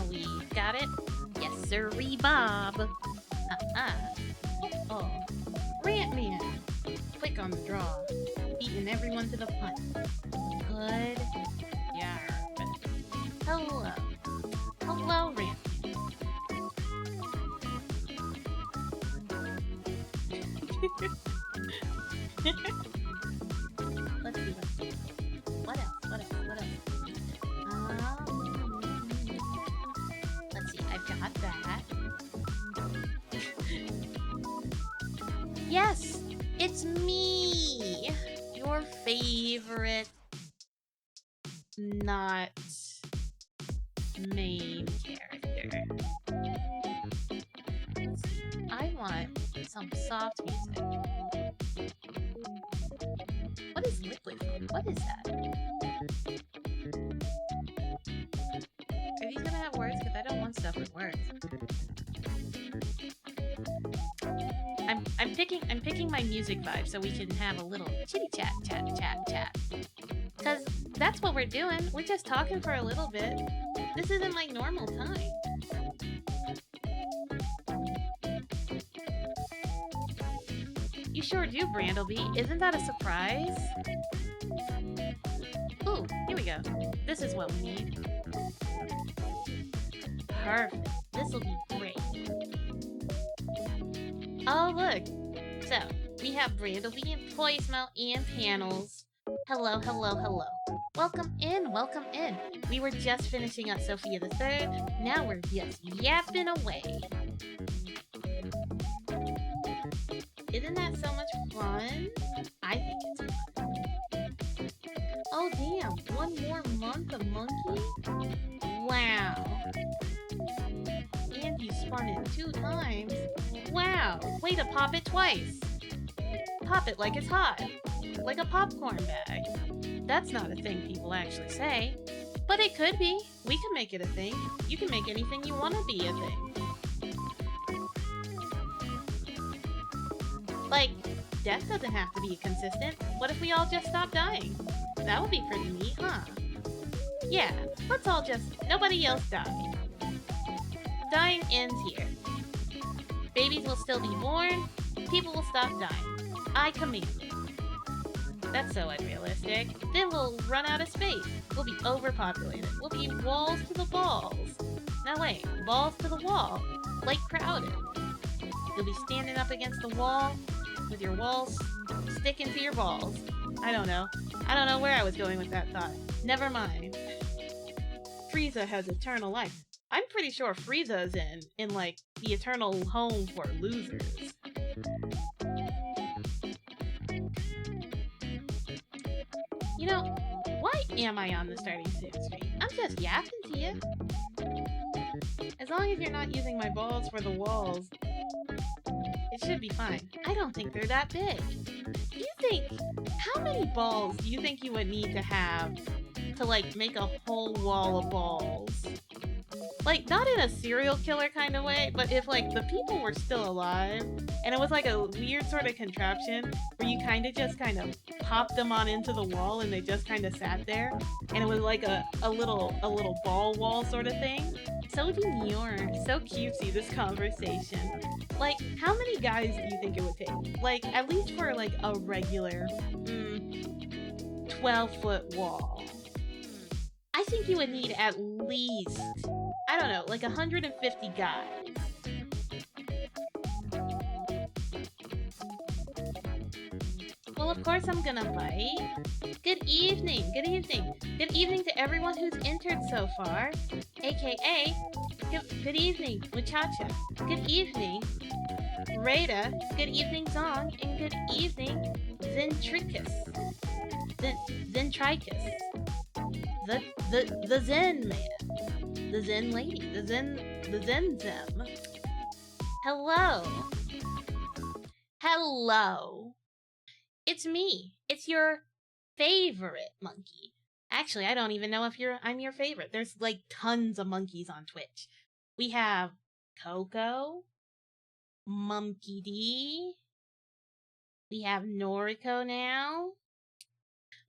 believe. Got it? Yes, sirree, Bob. Oh. Rant Man. Quick on the draw. Beating everyone to the punch. Good. Yeah. Hello. Hello, Rant. Let's see. What else? Let's see. I've got that. Yes, it's me, your favorite, not main character. Let's see. I want some soft music. What is liquid foam? What is that? Are these gonna have words? Because I don't want stuff with words. I'm picking my music vibe so we can have a little chitty chat. Cause that's what we're doing. We're just talking for a little bit. This isn't like normal time. You sure do, Brandleby. Isn't that a surprise? Ooh, here we go. This is what we need. Perfect. This'll be great. Oh, look. So, we have Brandleby and voicemail and panels. Hello. Welcome in. We were just finishing up Sophia the Third. Now we're just yapping away. Isn't that so much fun? I think it's fun. Oh, damn. One more month of Monkey? Wow. And you spun it 2 times. Wow, way to pop it twice. Pop it like it's hot. Like a popcorn bag. That's not a thing people actually say. But it could be. We can make it a thing. You can make anything you want to be a thing. Like, death doesn't have to be consistent. What if we all just stop dying? That would be pretty neat, huh? Yeah, let's all just... Nobody else die. Dying ends here. Babies will still be born. People will stop dying. I command it. That's so unrealistic. Then we'll run out of space. We'll be overpopulated. We'll be walls to the balls. No, wait. Balls to the wall. Like crowded. You'll be standing up against the wall with your walls sticking to your balls. I don't know. I don't know where I was going with that thought. Never mind. Frieza has eternal life. I'm pretty sure Frieza's in like the eternal home for losers. You know, why am I on the starting soon screen? I'm just yapping to you. As long as you're not using my balls for the walls, it should be fine. I don't think they're that big. Do you think, how many balls do you think you would need to have to like make a whole wall of balls? Like, not in a serial killer kind of way, but if like the people were still alive and it was like a weird sort of contraption where you kind of popped them on into the wall and they just kind of sat there and it was like a little ball wall sort of thing. So demure, so cutesy, this conversation. Like, how many guys do you think it would take? Like, at least for like a regular 12-foot wall. I think you would need at least, I don't know, like 150 guys. Well, of course I'm gonna bite. Good evening. Good evening to everyone who's entered so far. AKA, good evening, Muchacha. Good evening, Rada. Good evening, Zong. And good evening, Zentricus. Zentricus. The Zen man. The Zen lady. The Zen Zem. Hello. It's me. It's your favorite monkey. Actually, I don't even know if I'm your favorite. There's like tons of monkeys on Twitch. We have Coco, Monkey D. We have Noriko now.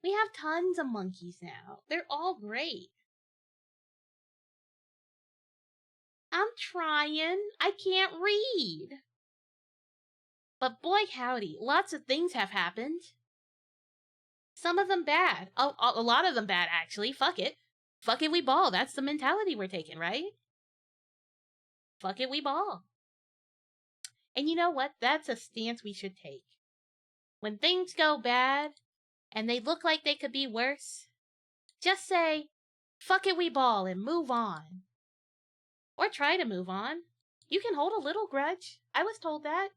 We have tons of monkeys now. They're all great. I'm trying. I can't read. But boy howdy, lots of things have happened. Some of them bad. A lot of them bad, actually. Fuck it. Fuck it, we ball. That's the mentality we're taking, right? Fuck it, we ball. And you know what? That's a stance we should take. When things go bad, and they look like they could be worse, just say, fuck it, we ball, and move on. Or try to move on. You can hold a little grudge. I was told that.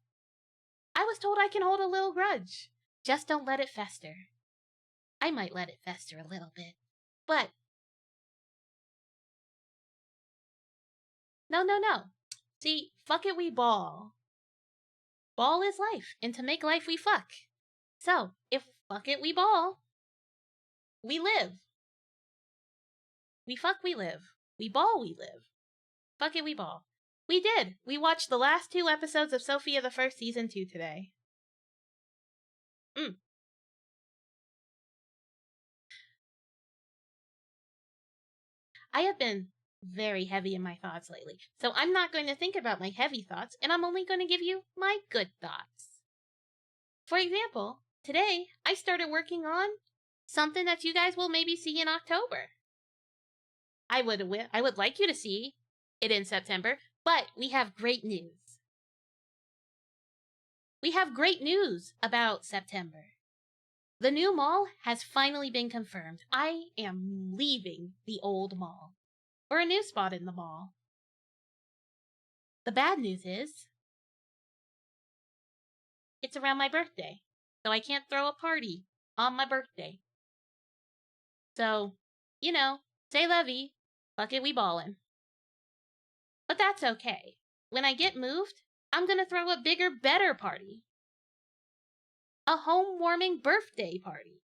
I was told I can hold a little grudge. Just don't let it fester. I might let it fester a little bit. But no. See, fuck it, we ball. Ball is life, and to make life we fuck. So, if fuck it, we ball, we live. We fuck, we live. We ball, we live. Fuck it, we ball. We did. We watched the last 2 episodes of Sophia the First Season 2 today. I have been very heavy in my thoughts lately, so I'm not going to think about my heavy thoughts, and I'm only going to give you my good thoughts. For example, today I started working on something that you guys will maybe see in October. I would like you to see it in September, but we have great news. We have great news about September. The new mall has finally been confirmed. I am leaving the old mall for a new spot in the mall. The bad news is it's around my birthday, so I can't throw a party on my birthday. So, say levy, fuck it, we ballin'. But that's okay. When I get moved, I'm gonna throw a bigger, better party. A home-warming birthday party.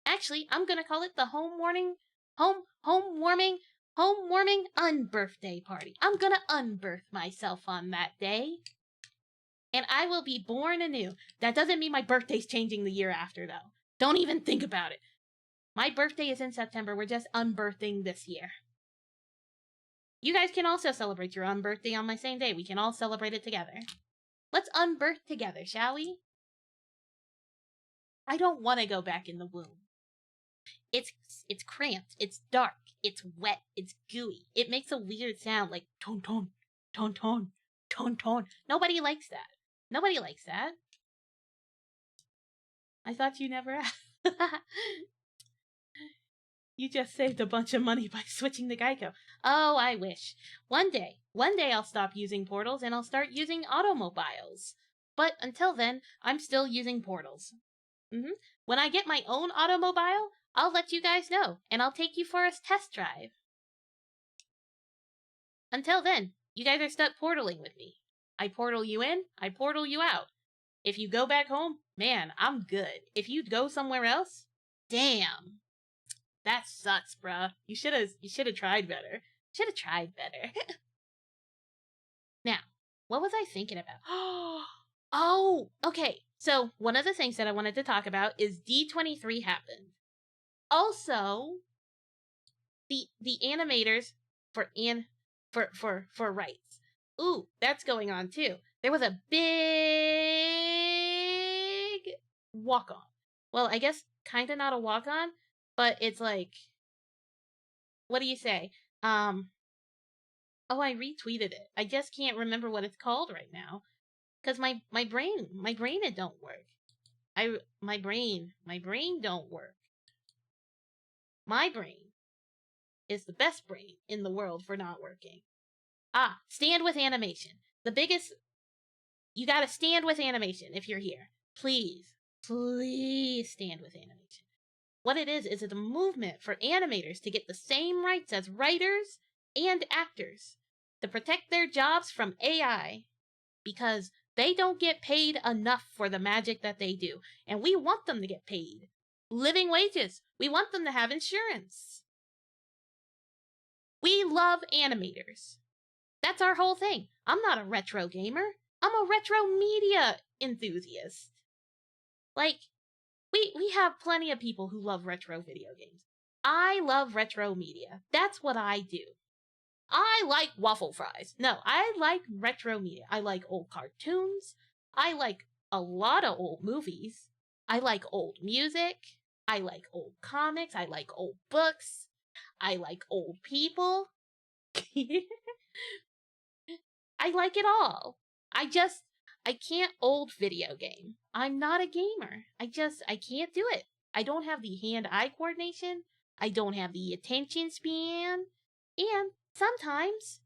Actually, I'm gonna call it the home-warming unbirthday party. I'm gonna unbirth myself on that day. And I will be born anew. That doesn't mean my birthday's changing the year after, though. Don't even think about it. My birthday is in September. We're just unbirthing this year. You guys can also celebrate your unbirthday on my same day. We can all celebrate it together. Let's unbirth together, shall we? I don't want to go back in the womb. It's cramped. It's dark. It's wet. It's gooey. It makes a weird sound like ton ton, ton ton, ton ton. Nobody likes that. Nobody likes that. I thought you never asked. You just saved a bunch of money by switching to Geico. Oh, I wish. One day I'll stop using portals and I'll start using automobiles. But until then, I'm still using portals. When I get my own automobile, I'll let you guys know, and I'll take you for a test drive. Until then, you guys are stuck portaling with me. I portal you in, I portal you out. If you go back home, man, I'm good. If you go somewhere else, damn. That sucks, bruh. You should have tried better. Now, what was I thinking about? Oh, okay. So, one of the things that I wanted to talk about is D23 happened. Also, the animators for rights. Ooh, that's going on too. There was a big walk-on. Well, I guess kind of not a walk-on, but it's like, what do you say? Oh, I retweeted it. I just can't remember what it's called right now. Cause my brain it don't work. My brain don't work. My brain is the best brain in the world for not working. Stand with animation. You gotta stand with animation if you're here. Please stand with animation. What it is a movement for animators to get the same rights as writers and actors to protect their jobs from AI, because they don't get paid enough for the magic that they do, and we want them to get paid living wages. We want them to have insurance. We love animators. That's our whole thing. I'm not a retro gamer. I'm a retro media enthusiast. Like, we have plenty of people who love retro video games. I love retro media. That's what I do. I like waffle fries. No, I like retro media. I like old cartoons. I like a lot of old movies. I like old music. I like old comics. I like old books. I like old people. I like it all. I can't old video game. I'm not a gamer. I can't do it. I don't have the hand-eye coordination. I don't have the attention span. And sometimes,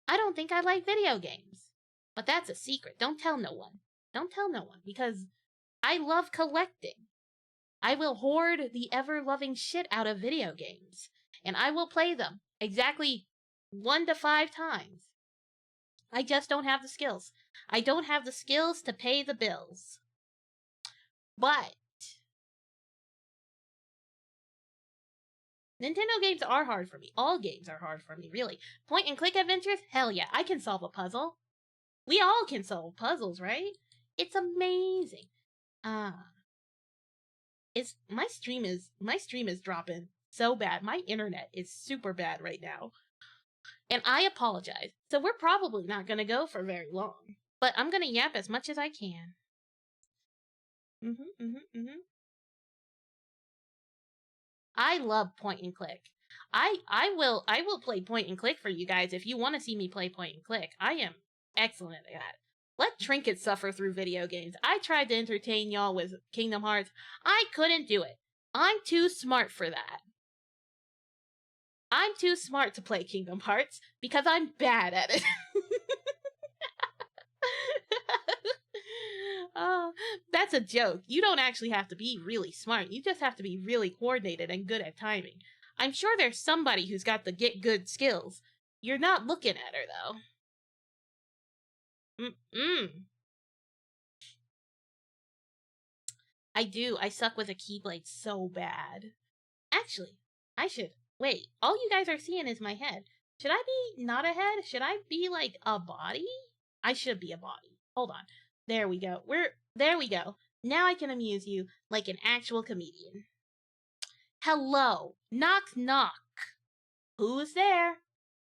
I don't think I like video games. But that's a secret. Don't tell no one. Don't tell no one, because I love collecting. I will hoard the ever-loving shit out of video games. And I will play them exactly 1 to 5 times. I just don't have the skills. I don't have the skills to pay the bills. But Nintendo games are hard for me. All games are hard for me, really. Point and click adventures? Hell yeah, I can solve a puzzle. We all can solve puzzles, right? It's amazing. My stream is dropping so bad. My internet is super bad right now. And I apologize. So we're probably not going to go for very long. But I'm going to yap as much as I can. I love point and click. I will play point and click for you guys if you want to see me play point and click. I am excellent at that. Let Trinket suffer through video games. I tried to entertain y'all with Kingdom Hearts. I couldn't do it. I'm too smart for that. I'm too smart to play Kingdom Hearts because I'm bad at it. That's a joke. You don't actually have to be really smart. You just have to be really coordinated and good at timing. I'm sure there's somebody who's got the get good skills. You're not looking at her, though. I do. I suck with a keyblade so bad. Actually, I should... Wait, all you guys are seeing is my head. Should I be not a head? Should I be, like, a body? I should be a body. Hold on. There we go. There we go. Now I can amuse you like an actual comedian. Hello. Knock, knock. Who's there?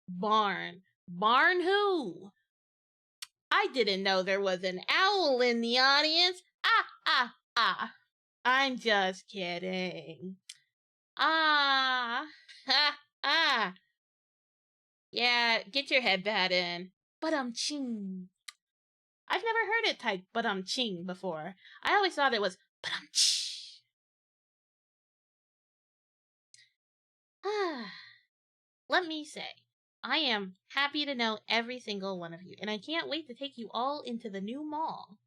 Barn. Barn who? I didn't know there was an owl in the audience. I'm just kidding. Ha, Yeah, get your headband in. Ching. I've never heard it typed ching before. I always thought it was ch. Let me say, I am happy to know every single one of you, and I can't wait to take you all into the new mall.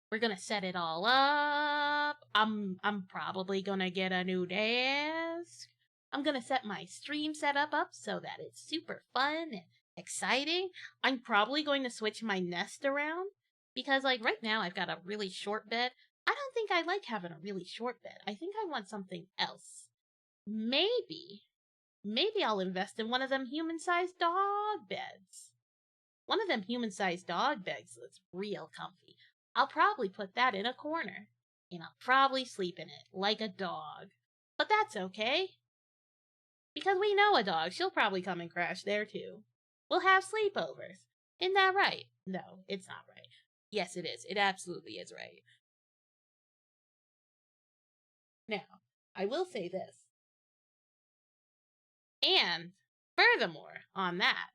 We're gonna set it all up. I'm probably gonna get a new desk. I'm gonna set my stream setup up so that it's super fun and exciting. I'm probably going to switch my nest around because, like, right now I've got a really short bed. I don't think I like having a really short bed. I think I want something else. Maybe I'll invest in one of them human-sized dog beds. One of them human-sized dog beds that's real comfy. I'll probably put that in a corner, and I'll probably sleep in it like a dog. But that's okay, because we know a dog. She'll probably come and crash there too. We'll have sleepovers. Isn't that right? No, it's not right. Yes, it is. It absolutely is right. Now, I will say this. And, furthermore, on that,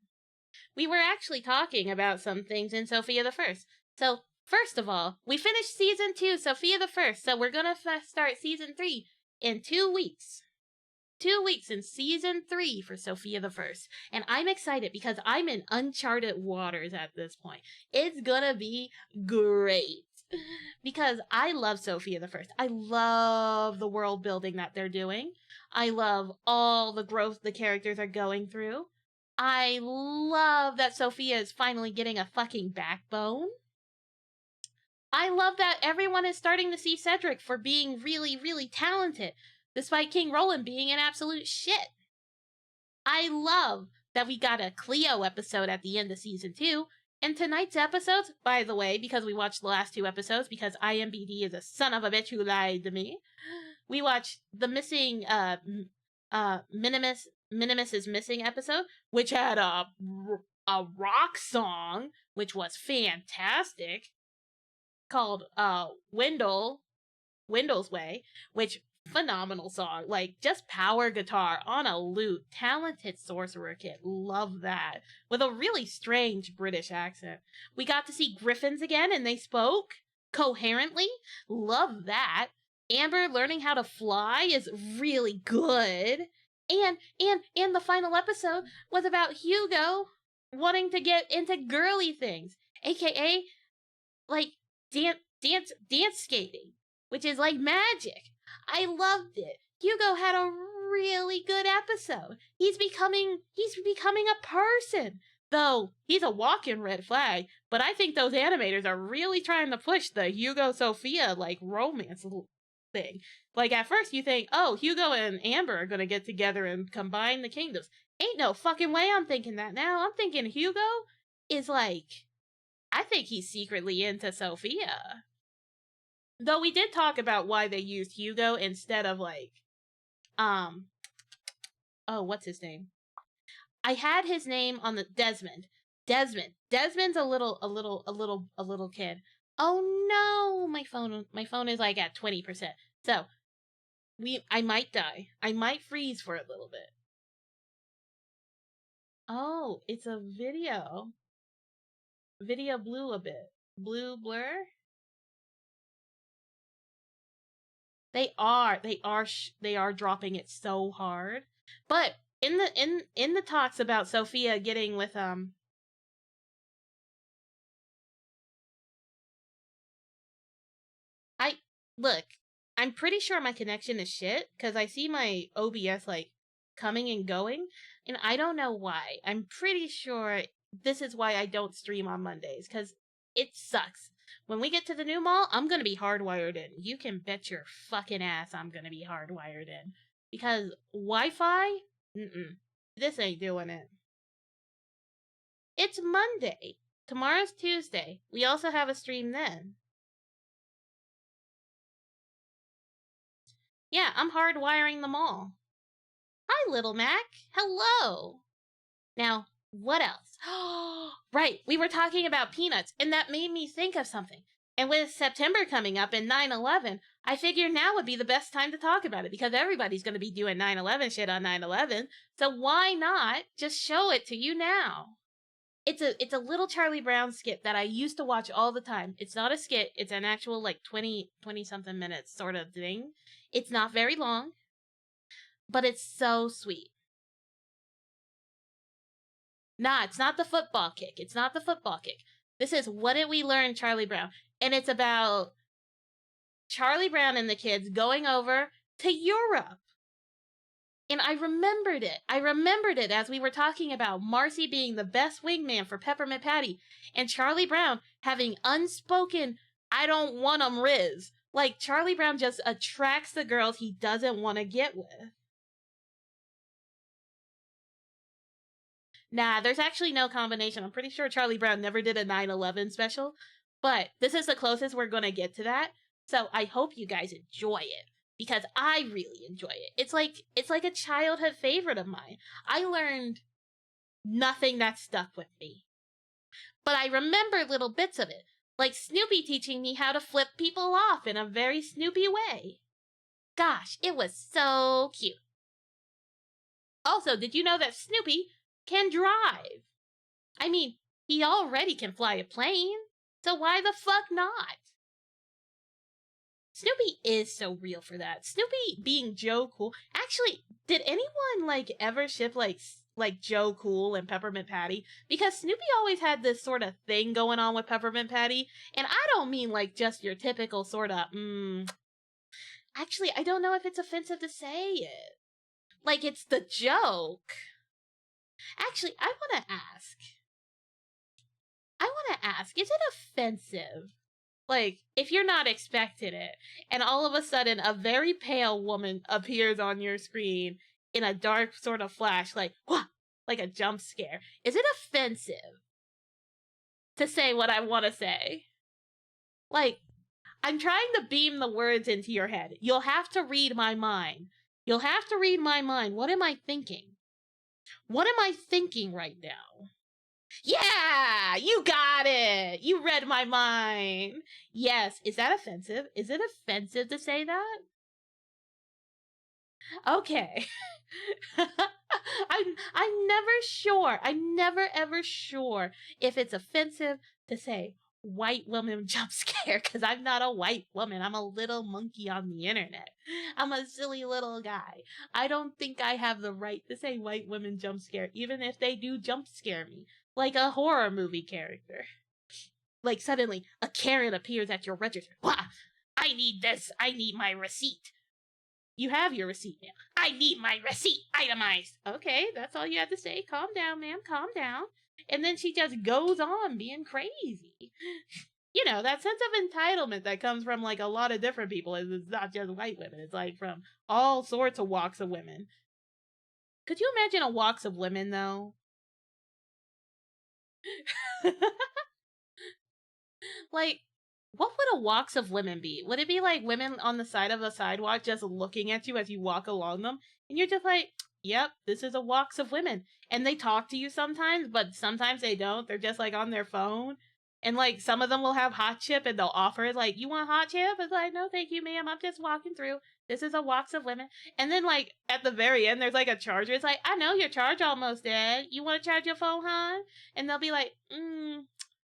we were actually talking about some things in Sophia the First. So, first of all, we finished Season 2, Sophia the First, so we're gonna start Season 3 in 2 weeks. 2 weeks in Season 3 for Sophia the First. And I'm excited because I'm in uncharted waters at this point. It's gonna be great. Because I love Sophia the First. I love the world building that they're doing. I love all the growth the characters are going through. I love that Sophia is finally getting a fucking backbone. I love that everyone is starting to see Cedric for being really, really talented, despite King Roland being an absolute shit. I love that we got a Cleo episode at the end of Season 2, and tonight's episodes, by the way, because we watched the last 2 episodes, because IMBD is a son of a bitch who lied to me, we watched the missing Minimus is Missing episode, which had a rock song, which was fantastic, called Wendell's Way, which phenomenal song. Like, just power guitar on a lute. Talented sorcerer kid. Love that. With a really strange British accent. We got to see Griffins again and they spoke coherently. Love that. Amber learning how to fly is really good. And the final episode was about Hugo wanting to get into girly things, aka like dance skating, which is like magic. I loved it. Hugo had a really good episode. He's becoming a person. Though he's a walking red flag, but I think those animators are really trying to push the Hugo Sophia like romance thing. Like, at first you think, oh, Hugo and Amber are gonna get together and combine the kingdoms. Ain't no fucking way I'm thinking that now. I'm thinking Hugo is like, I think he's secretly into Sophia. Though we did talk about why they used Hugo instead of like, oh, what's his name? I had his name on the Desmond. Desmond's a little kid. Oh no, my phone is like at 20%. So, I might die. I might freeze for a little bit. Oh, it's a video. Video blew a bit. Blue blur? They are dropping it so hard. But in the talks about Sophia getting with look, I'm pretty sure my connection is shit because I see my OBS like coming and going, and I don't know why. I'm pretty sure this is why I don't stream on Mondays because it sucks. When we get to the new mall, I'm gonna be hardwired in. You can bet your fucking ass I'm gonna be hardwired in because Wi-Fi, this ain't doing it. It's Monday. Tomorrow's Tuesday. We also have a stream then. Yeah, I'm hardwiring them all. Hi, Little Mac. Hello. Now, what else? Right, we were talking about peanuts, and that made me think of something. And with September coming up and 9/11, I figured now would be the best time to talk about it because everybody's going to be doing 9/11 shit on 9/11. So why not just show it to you now? It's a little Charlie Brown skit that I used to watch all the time. It's not a skit, it's an actual like 20 something minutes sort of thing. It's not very long, but it's so sweet. Nah, it's not the football kick. It's not the football kick. This is What Did We Learn, Charlie Brown? And it's about Charlie Brown and the kids going over to Europe. And I remembered it. I remembered it as we were talking about Marcy being the best wingman for Peppermint Patty and Charlie Brown having unspoken, I don't want 'em riz. Like, Charlie Brown just attracts the girls he doesn't want to get with. Nah, there's actually no combination. I'm pretty sure Charlie Brown never did a 9/11 special, but this is the closest we're going to get to that. So I hope you guys enjoy it because I really enjoy it. It's like a childhood favorite of mine. I learned nothing that stuck with me, but I remember little bits of it, like Snoopy teaching me how to flip people off in a very Snoopy way. Gosh, it was so cute. Also, did you know that Snoopy can drive? I mean, he already can fly a plane, so why the fuck not? Snoopy is so real for that. Snoopy being Joe Cool. Actually, did anyone like ever ship like Joe Cool and Peppermint Patty? Because Snoopy always had this sort of thing going on with Peppermint Patty, and I don't mean like just your typical sort of Actually, I don't know if it's offensive to say it. Like, it's the joke. Actually, I want to ask, is it offensive? Like, if you're not expecting it, and all of a sudden a very pale woman appears on your screen in a dark sort of flash, like, whah, like a jump scare. Is it offensive to say what I want to say? Like, I'm trying to beam the words into your head. You'll have to read my mind. You'll have to read my mind. What am I thinking? What am I thinking right now? Yeah, you got it. You read my mind. Yes. Is that offensive? Is it offensive to say that? Okay. I'm never sure. I'm never ever sure if it's offensive to say white woman jump scare, because I'm not a white woman. I'm a little monkey on the internet. I'm a silly little guy. I don't think I have the right to say white women jump scare, even if they do jump scare me, like a horror movie character. Like suddenly a Karen appears at your register. Wah! I need this. I need my receipt. You have your receipt now. I need my receipt itemized. Okay, that's all you have to say. Calm down, ma'am. Calm down. And then she just goes on being crazy. You know, that sense of entitlement that comes from like a lot of different people. It's not just white women. It's like from all sorts of walks of women. Could you imagine a walks of women though? Like, what would a walks of women be? Would it be like women on the side of a sidewalk just looking at you as you walk along them? And you're just like, yep, this is a walks of women. And they talk to you sometimes, but sometimes they don't. They're just like on their phone. And like some of them will have hot chip and they'll offer it like, you want hot chip? It's like, no, thank you, ma'am. I'm just walking through. This is a walks of women. And then like at the very end, there's like a charger. It's like, I know your charge almost dead. You want to charge your phone, hon? And they'll be like,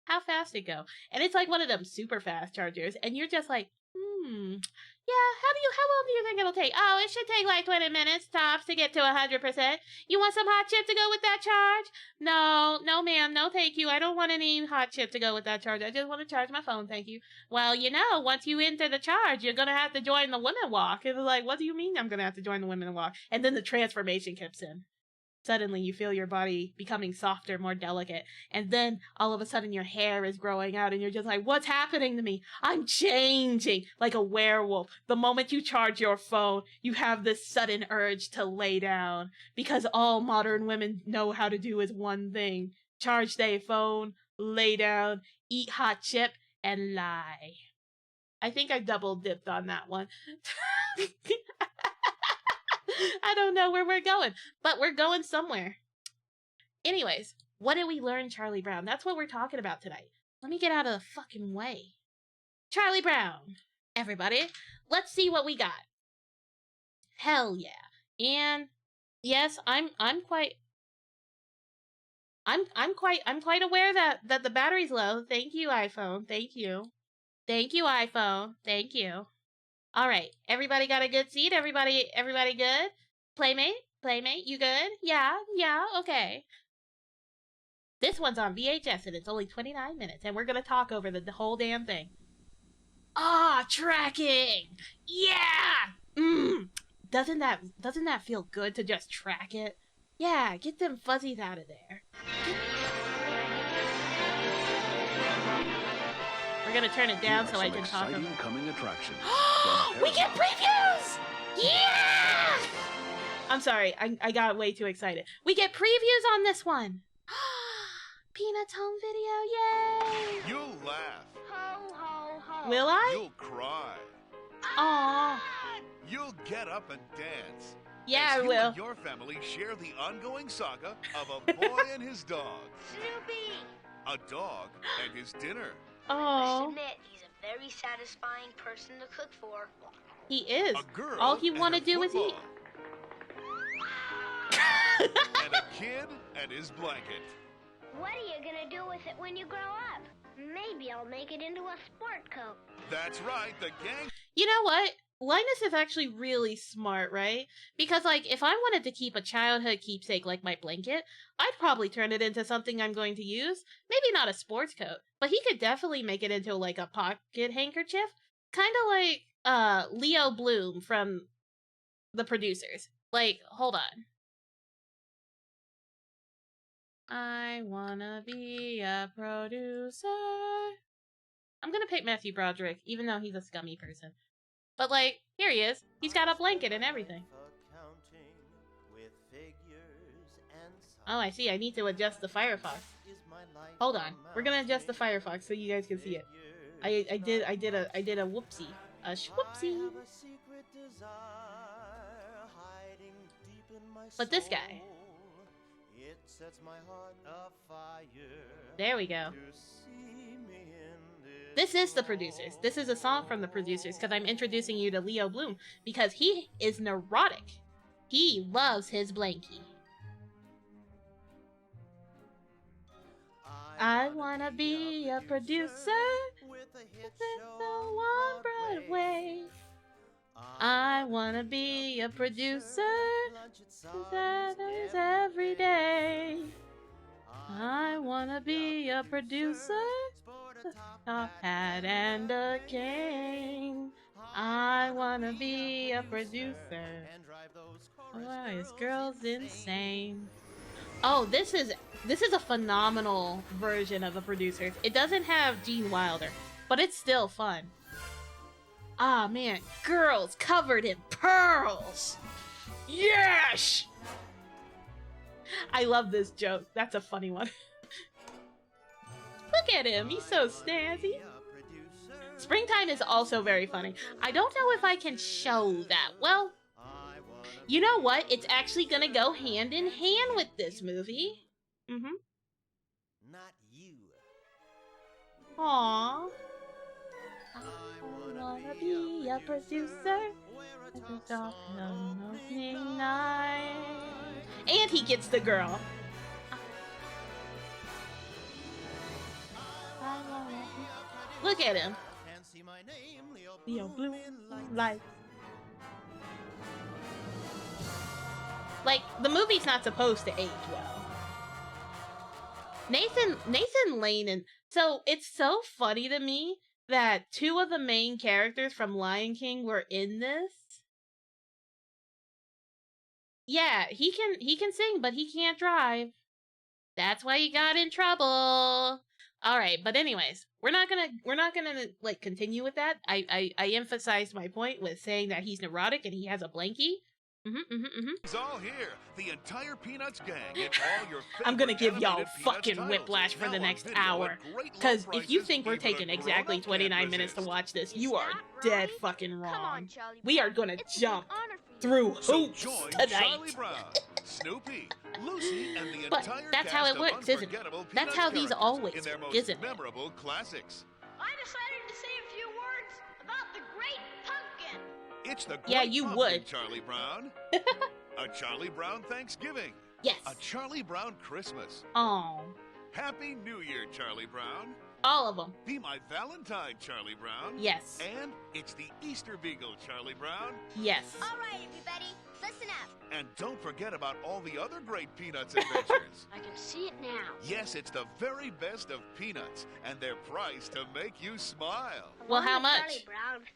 how fast it go? And it's like one of them super fast chargers, and you're just like, yeah, how long do you think it'll take? Oh, it should take like 20 minutes tops to get to 100%. You want some hot chip to go with that charge? No, ma'am, no thank you. I don't want any hot chip to go with that charge. I just want to charge my phone, thank you. Well, you know, once you enter the charge, you're gonna have to join the women walk. And it's like, what do you mean I'm gonna have to join the women walk? And then the transformation kicks in. Suddenly you feel your body becoming softer, more delicate, and then all of a sudden your hair is growing out and you're just like, what's happening to me? I'm changing like a werewolf. The moment you charge your phone, you have this sudden urge to lay down, because all modern women know how to do is one thing: charge their phone, lay down, eat hot chip, and lie. I think I double dipped on that one. I don't know where we're going, but we're going somewhere. Anyways, what did we learn, Charlie Brown? That's what we're talking about tonight. Let me get out of the fucking way. Charlie Brown, everybody, let's see what we got. Hell yeah. And yes, I'm quite aware that the battery's low. Thank you, iPhone. Thank you. Thank you, iPhone. Thank you. All right, everybody got a good seat? Everybody good? Playmate, you good? Yeah, okay. This one's on VHS and it's only 29 minutes and we're gonna talk over the whole damn thing. Tracking! Yeah! Doesn't that feel good to just track it? Yeah, get them fuzzies out of there. We're gonna turn it down so I can talk about coming attraction. We get previews! Yeah! I'm sorry, I got way too excited. We get previews on this one. Peanuts home video, yay! You'll laugh. Ho, ho, ho. Will I? You'll cry. Aww. You'll get up and dance. Yeah, I you will. And your family share the ongoing saga of a boy and his dog. Snoopy! A dog and his dinner. I Aww. admit, he's a very satisfying person to cook for. He is. A girl All he and want to her do is eat. football. And a kid and his blanket. What are you gonna do with it when you grow up? Maybe I'll make it into a sport coat. That's right, the gang. You know what? Linus is actually really smart, right? Because, like, if I wanted to keep a childhood keepsake like my blanket, I'd probably turn it into something I'm going to use. Maybe not a sports coat, but he could definitely make it into, like, a pocket handkerchief. Kind of like, Leo Bloom from The Producers. Like, hold on. I wanna be a producer. I'm gonna pick Matthew Broderick, even though he's a scummy person. But, like, here he is. He's got a blanket and everything. Oh, I see. I need to adjust the Firefox. Hold on. We're gonna adjust the Firefox so you guys can see it. I did a whoopsie. A schwhoopsie. But this guy. There we go. This is the producers. This is a song from the producers because I'm introducing you to Leo Bloom because he is neurotic. He loves his blankie. I wanna be a producer with the one Broadway. I wanna be a producer that is every day. I wanna be a producer, top hat and a cane. I wanna be a producer. Oh, this girl's insane. Oh, this is a phenomenal version of the producers. It doesn't have Gene Wilder, but it's still fun. Ah, man, girls covered in pearls. Yes! I love this joke. That's a funny one. Look at him. He's so snazzy. Springtime is also very funny. I don't know if I can show that. Well, you know what? It's actually gonna go hand in hand with this movie. Mm-hmm. Not you. Aww. I wanna be a producer at the top of opening night. And he gets the girl. Look at him. Leo Bloom lights. Like, the movie's not supposed to age well. Nathan Lane, and so it's so funny to me that two of the main characters from Lion King were in this. Yeah, he can sing, but he can't drive. That's why he got in trouble. All right, but anyways, we're not gonna like continue with that. I emphasized my point with saying that he's neurotic and he has a blankie. It's all here. The entire Peanuts gang. It's all your I'm gonna give y'all animated fucking Peanuts whiplash for titles. the Now next on video hour. at great low Because if you prices, think we're even a taking exactly grown-up 29 can't minutes to resist. watch this, Is you are that dead right? fucking Come wrong. on, Charlie We are Brown. gonna It's an jump honor for you. through So hoops join tonight. Charlie Brown, Snoopy, Lucy, and the But entire that's how cast it works, of isn't it? unforgettable That's Peanuts how he's characters always in their worked, most isn't it? memorable classics. I decided to say a few words about the Great Pumpkin. It's the Yeah, Great you Pumpkin, would. Charlie Brown. A Charlie Brown Thanksgiving. Yes. A Charlie Brown Christmas. Oh, Happy New Year, Charlie Brown. all of them. Be my Valentine, Charlie Brown. Yes. And it's the Easter Beagle, Charlie Brown. Yes. All right, everybody, listen up. And don't forget about all the other great Peanuts adventures. I can see it now. Yes, it's the very best of Peanuts, and they're priced to make you smile. Well, how much?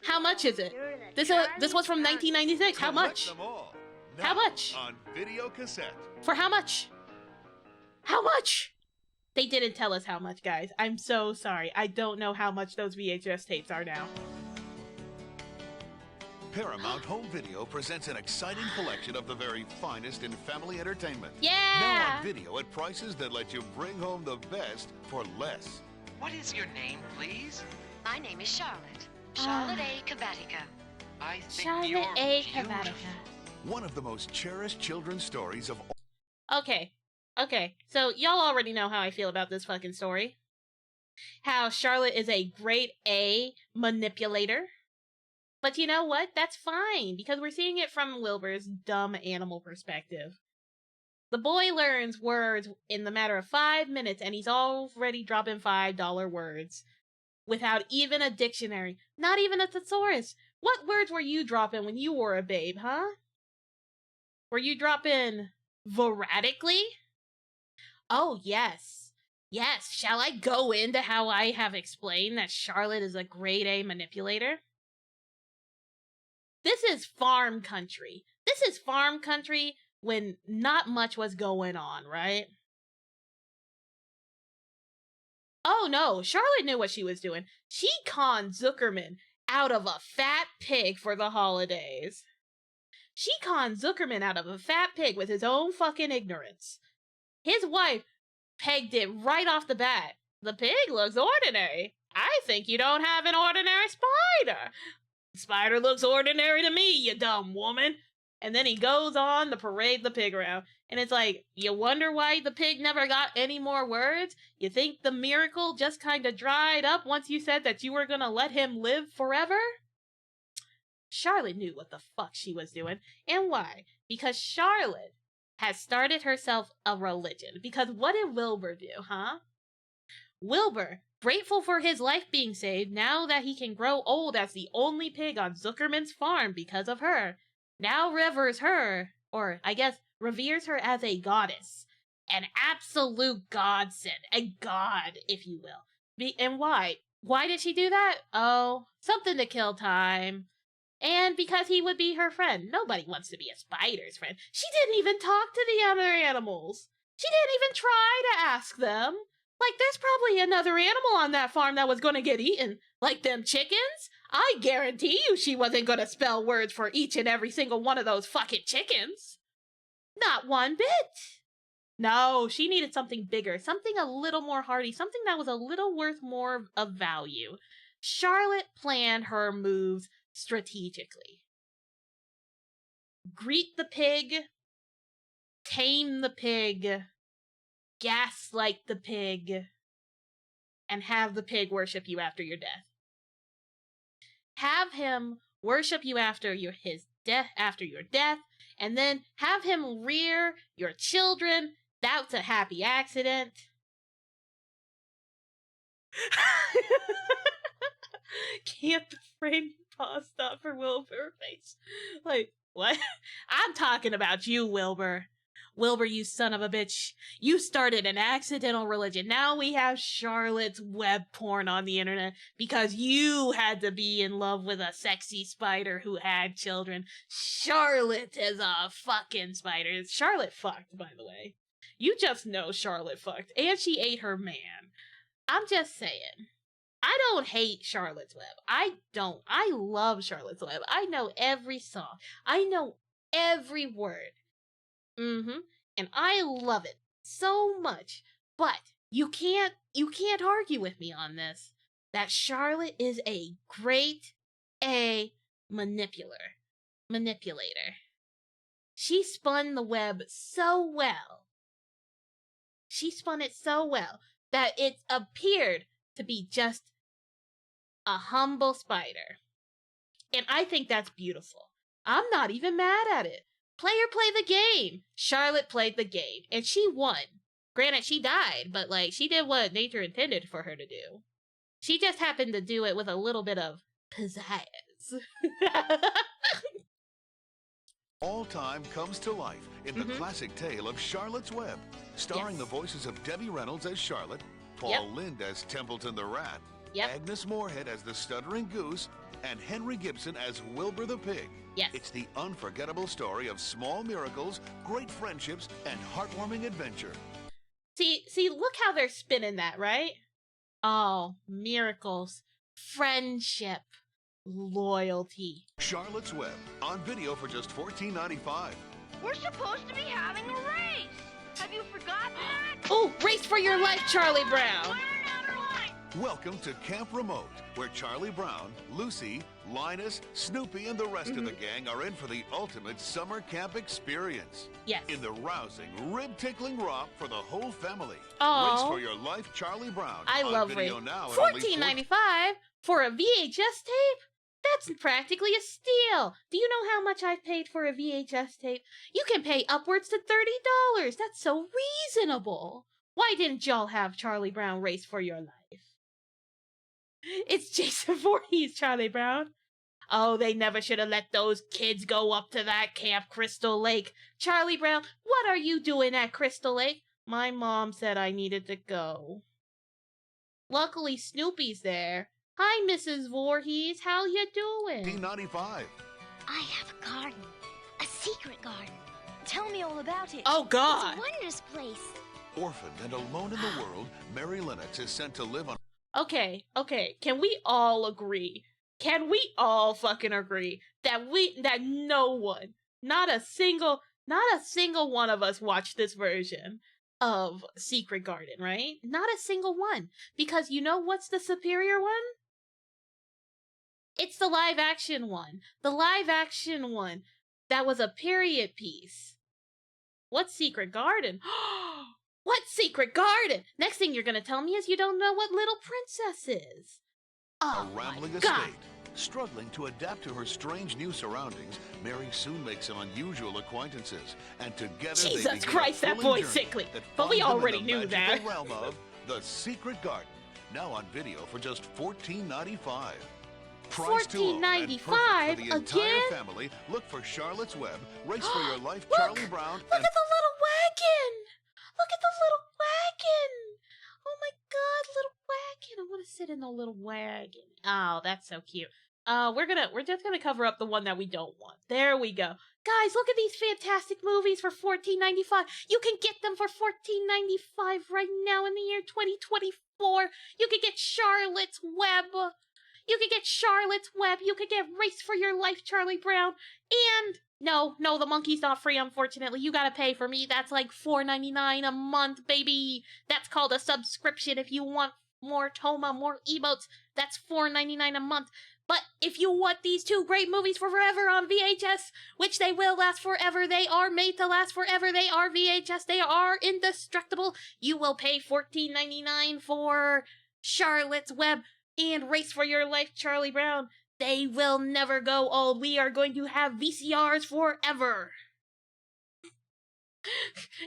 How much is it? This was from 1996. How Collect much? them all. How Now, much? On video cassette. For how much? How much? They didn't tell us how much, guys. I'm so sorry. I don't know how much those VHS tapes are now. Paramount Home Video presents an exciting collection of the very finest in family entertainment. Now Yeah! on video at prices that let you bring home the best for less. What is your name, please? My name is Charlotte. Charlotte A. Kabatica. I think Charlotte you're A. beautiful. Cavatica. One of the most cherished children's stories of all. Okay, so y'all already know how I feel about this fucking story. How Charlotte is a grade A manipulator. But you know what? That's fine, because we're seeing it from Wilbur's dumb animal perspective. The boy learns words in the matter of 5 minutes, and he's already dropping $5 words. Without even a dictionary. Not even a thesaurus. What words were you dropping when you were a babe, huh? Were you dropping voratically? Oh, yes. Yes, shall I go into how I have explained that Charlotte is a grade A manipulator? This is farm country. This is farm country when not much was going on, right? Oh no, Charlotte knew what she was doing. She conned Zuckerman out of a fat pig for the holidays. She conned Zuckerman out of a fat pig with his own fucking ignorance. His wife pegged it right off the bat. The pig looks ordinary. I think you don't have an ordinary spider. Spider looks ordinary to me, you dumb woman. And then he goes on to parade the pig around. And it's like, you wonder why the pig never got any more words? You think the miracle just kind of dried up once you said that you were gonna let him live forever? Charlotte knew what the fuck she was doing. And why? Because Charlotte has started herself a religion. Because what did Wilbur do, huh? Wilbur, grateful for his life being saved now that he can grow old as the only pig on Zuckerman's farm because of her, now reveres her, or I guess reveres her as a goddess. An absolute godsend. A god, if you will. And why? Why did she do that? Oh, something to kill time. And because he would be her friend. Nobody wants to be a spider's friend. She didn't even talk to the other animals. She didn't even try to ask them. Like, there's probably another animal on that farm that was gonna get eaten. Like them chickens? I guarantee you she wasn't gonna spell words for each and every single one of those fucking chickens. Not one bit. No, she needed something bigger, something a little more hearty, something that was a little worth more of value. Charlotte planned her moves strategically. Greet the pig, tame the pig, gaslight the pig, and have the pig worship you after your death. Have him worship you after your death, and then have him rear your children. That's a happy accident. Can't the frame pause stop for Wilbur face? Like, what? I'm talking about you, Wilbur. Wilbur, you son of a bitch. You started an accidental religion. Now we have Charlotte's web porn on the internet because you had to be in love with a sexy spider who had children. Charlotte is a fucking spider. Charlotte fucked, by the way. You just know Charlotte fucked. And she ate her man. I'm just saying. I don't hate Charlotte's Web. I don't. I love Charlotte's Web. I know every song. I know every word. And I love it so much. But you can't argue with me on this. That Charlotte is a great manipulator. She spun the web so well. She spun it so well that it appeared to be just a humble spider. And I think that's beautiful. I'm not even mad at it. Player play the game. Charlotte played the game, and she won. Granted, she died, but, like, she did what nature intended for her to do. She just happened to do it with a little bit of pizzazz. All Time comes to life in the classic tale of Charlotte's Web, starring the voices of Debbie Reynolds as Charlotte, Paul Lynde as Templeton the Rat, Agnes Moorehead as the Stuttering Goose, and Henry Gibson as Wilbur the Pig. Yes. It's the unforgettable story of small miracles, great friendships, and heartwarming adventure. See, look how they're spinning that, right? Oh, miracles, friendship, loyalty. Charlotte's Web, on video for just $14.95. We're supposed to be having a race. Have you forgotten that? Oh, race for your life, Charlie Brown. Learn outer line. Welcome to Camp Remote, where Charlie Brown, Lucy, Linus, Snoopy, and the rest of the gang are in for the ultimate summer camp experience. Yes. In the rousing, rib-tickling romp for the whole family. Aw. Race for your life, Charlie Brown. I on love video race. now at only $14.95 for a VHS tape? That's practically a steal. Do you know how much I've paid for a VHS tape? You can pay upwards to $30. That's so reasonable. Why didn't y'all have Charlie Brown race for your life? It's Jason Voorhees, Charlie Brown. Oh, they never should have let those kids go up to that Camp Crystal Lake. Charlie Brown, what are you doing at Crystal Lake? My mom said I needed to go. Luckily, Snoopy's there. Hi, Mrs. Voorhees. How you doing? $14.95. I have a garden. A secret garden. Tell me all about it. Oh, God. It's a wondrous place. Orphaned and alone in the world, Mary Lennox is sent to live on... Okay. Can we all agree? Can we all fucking agree that no one, not a single one of us watched this version of Secret Garden, right? Not a single one. Because you know what's the superior one? It's the live action one. The live action one that was a period piece. What secret garden? What secret garden? Next thing you're gonna tell me is you don't know what Little Princess is. Oh, a rambling my God. estate. Struggling to adapt to her strange new surroundings, Mary soon makes some unusual acquaintances, and together they Jesus begin Christ, a that thrilling boy's journey sickly. that But we finds them in already the knew magical that. realm of The Secret Garden, now on video for just $14.95. Priced too low and perfect for $14.95 the entire again? family. Look for Charlotte's Web, Race for Your Life, Look! Charlie Brown, Look at the little wagon! Look at the little wagon! Oh my God, little wagon! I want to sit in the little wagon. Oh, that's so cute. We're just gonna cover up the one that we don't want. There we go. Guys, look at these fantastic movies for $14.95. You can get them for $14.95 right now in the year 2024. You can get Charlotte's Web. You could get Charlotte's Web. You could get Race for Your Life, Charlie Brown. And no, the monkey's not free, unfortunately. You gotta pay for me. That's like $4.99 a month, baby. That's called a subscription. If you want more Toma, more emotes, that's $4.99 a month. But if you want these two great movies for forever on VHS, which they will last forever, they are made to last forever, they are VHS, they are indestructible, you will pay $14.99 for Charlotte's Web and Race for Your Life, Charlie Brown. They will never go old. We are going to have VCRs forever.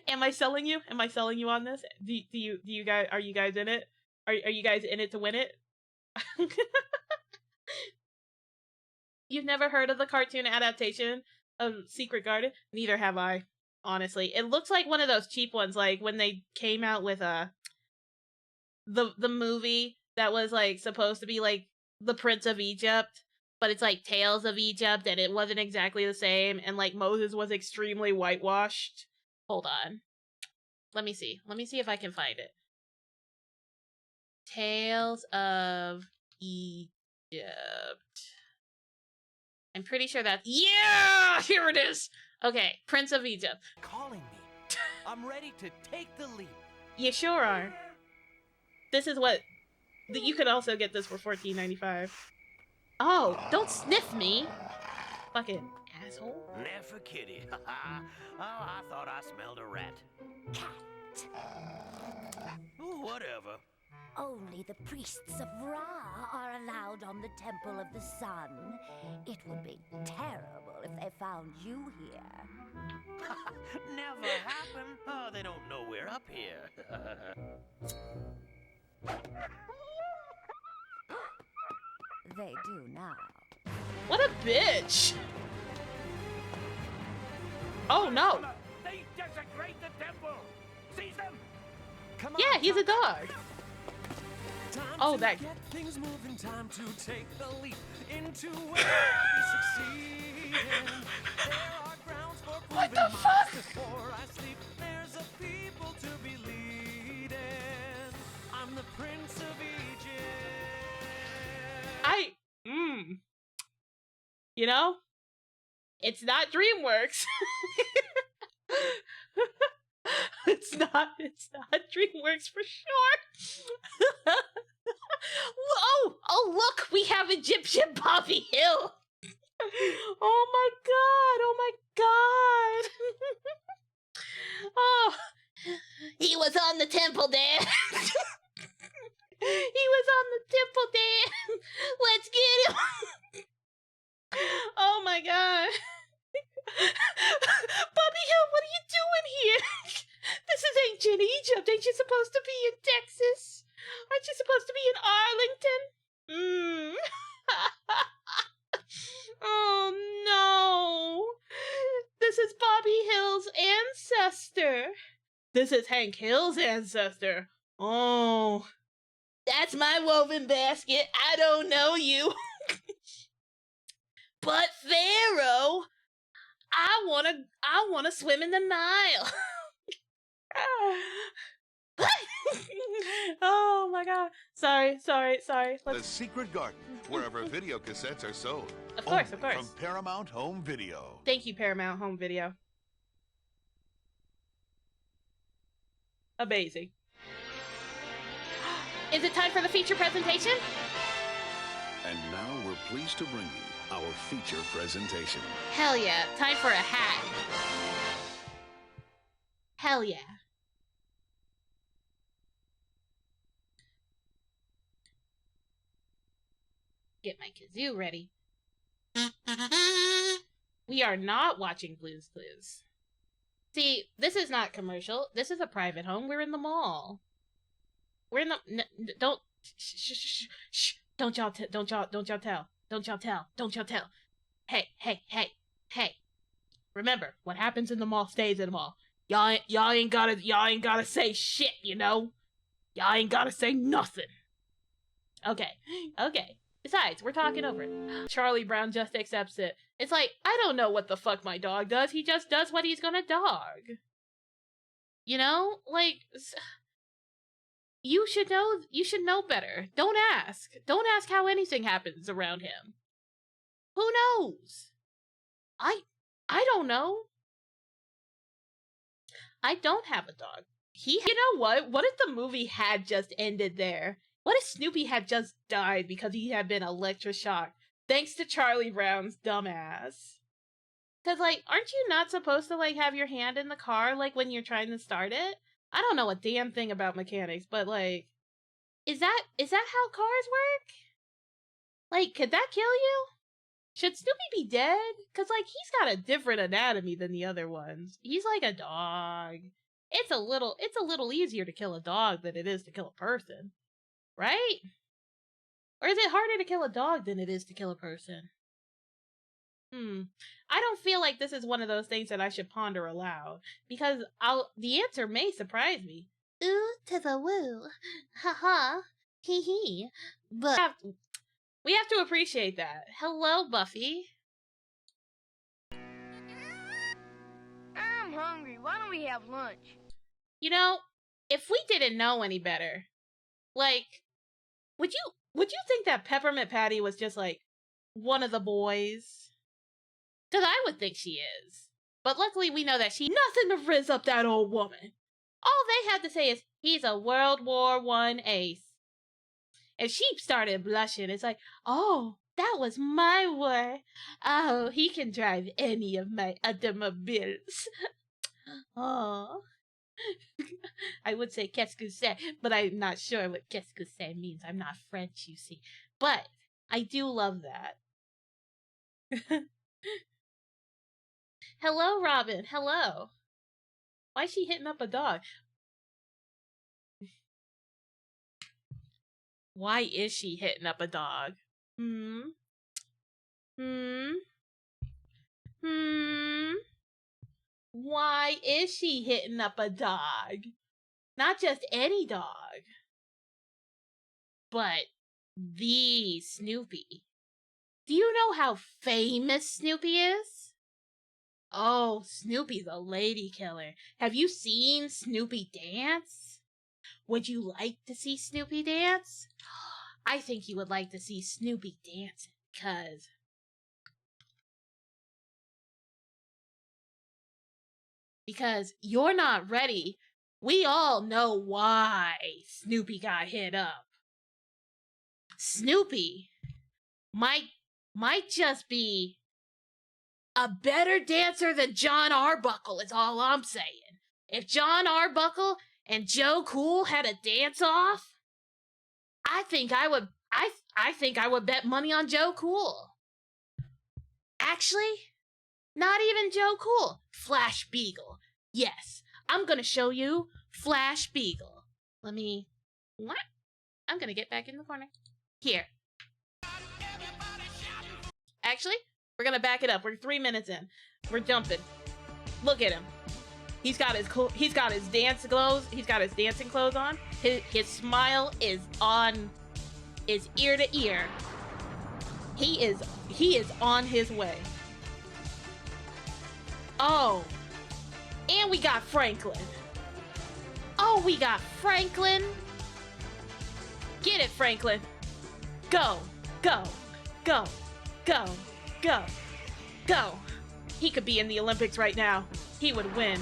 Am I selling you? Am I selling you on this? Do you guys, are you guys in it? Are you guys in it to win it? You've never heard of the cartoon adaptation of Secret Garden? Neither have I, honestly. It looks like one of those cheap ones, like when they came out with the movie that was like supposed to be like the Prince of Egypt, but it's like Tales of Egypt, and it wasn't exactly the same, and like Moses was extremely whitewashed. Hold on. Let me see if I can find it. Tales of Egypt. I'm pretty sure that's... Yeah! Here it is! Okay, Prince of Egypt. Calling me. I'm ready to take the leap. You sure are. This is what... You could also get this for $14.95. Oh, don't sniff me! Fucking asshole. Never kitty. Oh, I thought I smelled a rat. Cat. Oh, whatever. Only the priests of Ra are allowed on the Temple of the Sun. It would be terrible if they found you here. Never happen. Oh, they don't know we're up here. They do now. What a bitch! Oh no! They desecrate the temple! Seize them! Come on, Yeah, he's a dog. Oh, that... Get things moving, time to take the leap into where we succeed. There are grounds for What the proving fuck? before I sleep. There's a people to be leading. I'm the Prince of Egypt. You know? It's not DreamWorks. It's not DreamWorks for sure. Oh, look, we have Egyptian Bobby Hill. Oh my god. Oh, he was on the temple dance. He was on the temple dance. Let's get him. Oh my god. Bobby Hill, what are you doing here? This is ancient Egypt. Ain't you supposed to be in Texas? Aren't you supposed to be in Arlington? Oh no. This is Bobby Hill's ancestor. This is Hank Hill's ancestor. Oh. That's my woven basket. I don't know you. But Pharaoh, I wanna swim in the Nile. Oh my god. Sorry. The Secret Garden, wherever video cassettes are sold. Of course. From Paramount Home Video. Thank you, Paramount Home Video. Amazing. Is it time for the feature presentation? And now we're pleased to bring you our feature presentation. Hell yeah. Time for a hat. Hell yeah. Get my kazoo ready. We are not watching Blue's Clues. See, this is not commercial. This is a private home. We're in the mall. We're in the... don't... Shh. Don't y'all tell. Don't y'all tell. Hey. Remember, what happens in the mall stays in the mall. Y'all ain't gotta say shit, you know? Y'all ain't gotta say nothing. Okay. Besides, we're talking over it. Charlie Brown just accepts it. It's like, I don't know what the fuck my dog does. He just does what he's gonna dog. You know? Like, you should know better. Don't ask how anything happens around him. Who knows? I don't know. I don't have a dog. You know what? What if the movie had just ended there? What if Snoopy had just died because he had been electroshocked thanks to Charlie Brown's dumbass? Cause like, aren't you not supposed to like have your hand in the car like when you're trying to start it? I don't know a damn thing about mechanics, but like, is that how cars work? Like, could that kill you? Should Snoopy be dead? Cause like, he's got a different anatomy than the other ones. He's like a dog. It's a little easier to kill a dog than it is to kill a person. Right? Or is it harder to kill a dog than it is to kill a person? I don't feel like this is one of those things that I should ponder aloud, because the answer may surprise me. Ooh to the woo. Ha hee hee. But we have to appreciate that. Hello, Buffy. I'm hungry. Why don't we have lunch? You know, if we didn't know any better, like, would you think that Peppermint Patty was just like one of the boys? Because I would think she is. But luckily we know that she's nothing to rizz up that old woman. All they had to say is, he's a World War I ace. And she started blushing. It's like, oh, that was my war. Oh, he can drive any of my automobiles. Oh. I would say qu'est-ce que c'est, but I'm not sure what qu'est-ce que c'est means. I'm not French, you see. But I do love that. Hello, Robin. Hello. Why is she hitting up a dog? Why is she hitting up a dog? Why is she hitting up a dog? Not just any dog, but the Snoopy. Do you know how famous Snoopy is? Oh, Snoopy the lady killer. Have you seen Snoopy dance? Would you like to see Snoopy dance? I think you would like to see Snoopy dancing, because you're not ready. We all know why Snoopy got hit up. Snoopy might just be a better dancer than John Arbuckle is all I'm saying. If John Arbuckle and Joe Cool had a dance-off, I think I would bet money on Joe Cool. Actually, not even Joe Cool. Flash Beagle. Yes, I'm gonna show you Flash Beagle. What? I'm gonna get back in the corner. Here. Actually, we're gonna back it up. We're 3 minutes in. We're jumping. Look at him. He's got his dance clothes. He's got his dancing clothes on. His smile is ear to ear. He is on his way. Oh. And we got Franklin. Oh, we got Franklin. Get it, Franklin. Go. He could be in the Olympics right now. He would win.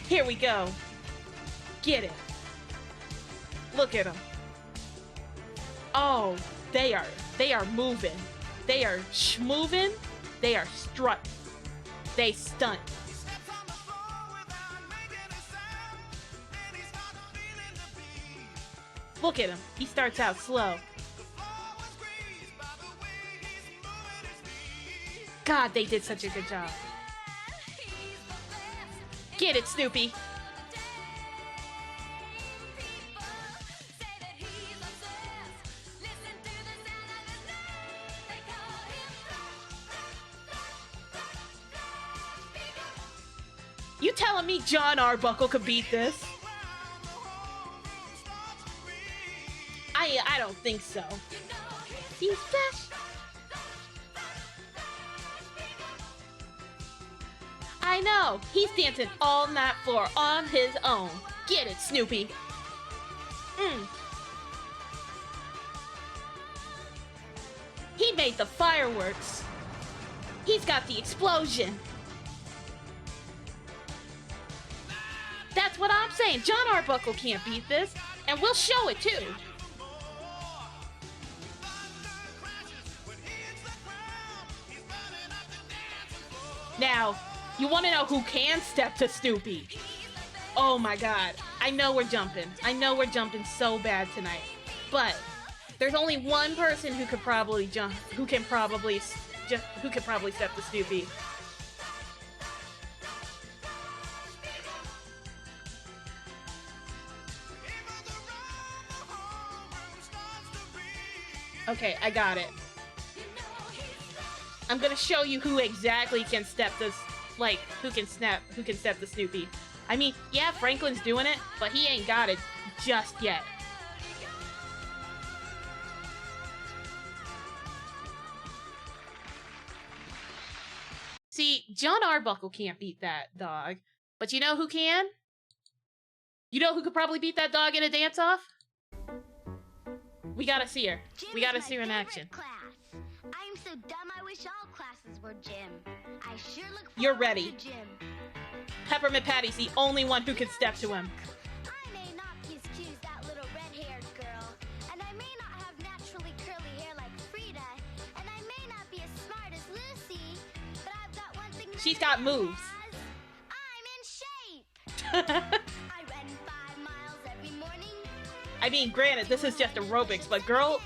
Here we go. Get it. Look at him. Oh, they are moving. They are schmoving. They are strutting. They stunt. Look at him. He starts out slow. God, they did such a good job. Get it, Snoopy. You telling me John Arbuckle could beat this? I don't think so. He's fresh. I know. He's dancing on that floor on his own. Get it, Snoopy. He made the fireworks. He's got the explosion. That's what I'm saying. John Arbuckle can't beat this, and we'll show it too. Now, you want to know who can step to Snoopy? Oh my God. I know we're jumping. I know we're jumping so bad tonight. But there's only one person who could probably jump, who can probably step to Snoopy. Okay, I got it. I'm gonna show you who exactly can step this, like, who can step the Snoopy. I mean, yeah, Franklin's doing it, but he ain't got it just yet. See, John Arbuckle can't beat that dog, but you know who can? You know who could probably beat that dog in a dance-off? We gotta see her. We gotta see her in action. Class. I'm so dumb I wish all classes were gym. I sure look forward You're ready. to gym. Peppermint Patty's the only one who can step to him. I may not excuse that little red-haired girl, and I may not have naturally curly hair like Frida, and I may not be as smart as Lucy, but I've got one thing. She's got moves. I'm in shape. I run 5 miles every morning. I mean, granted, this is just aerobics, but girls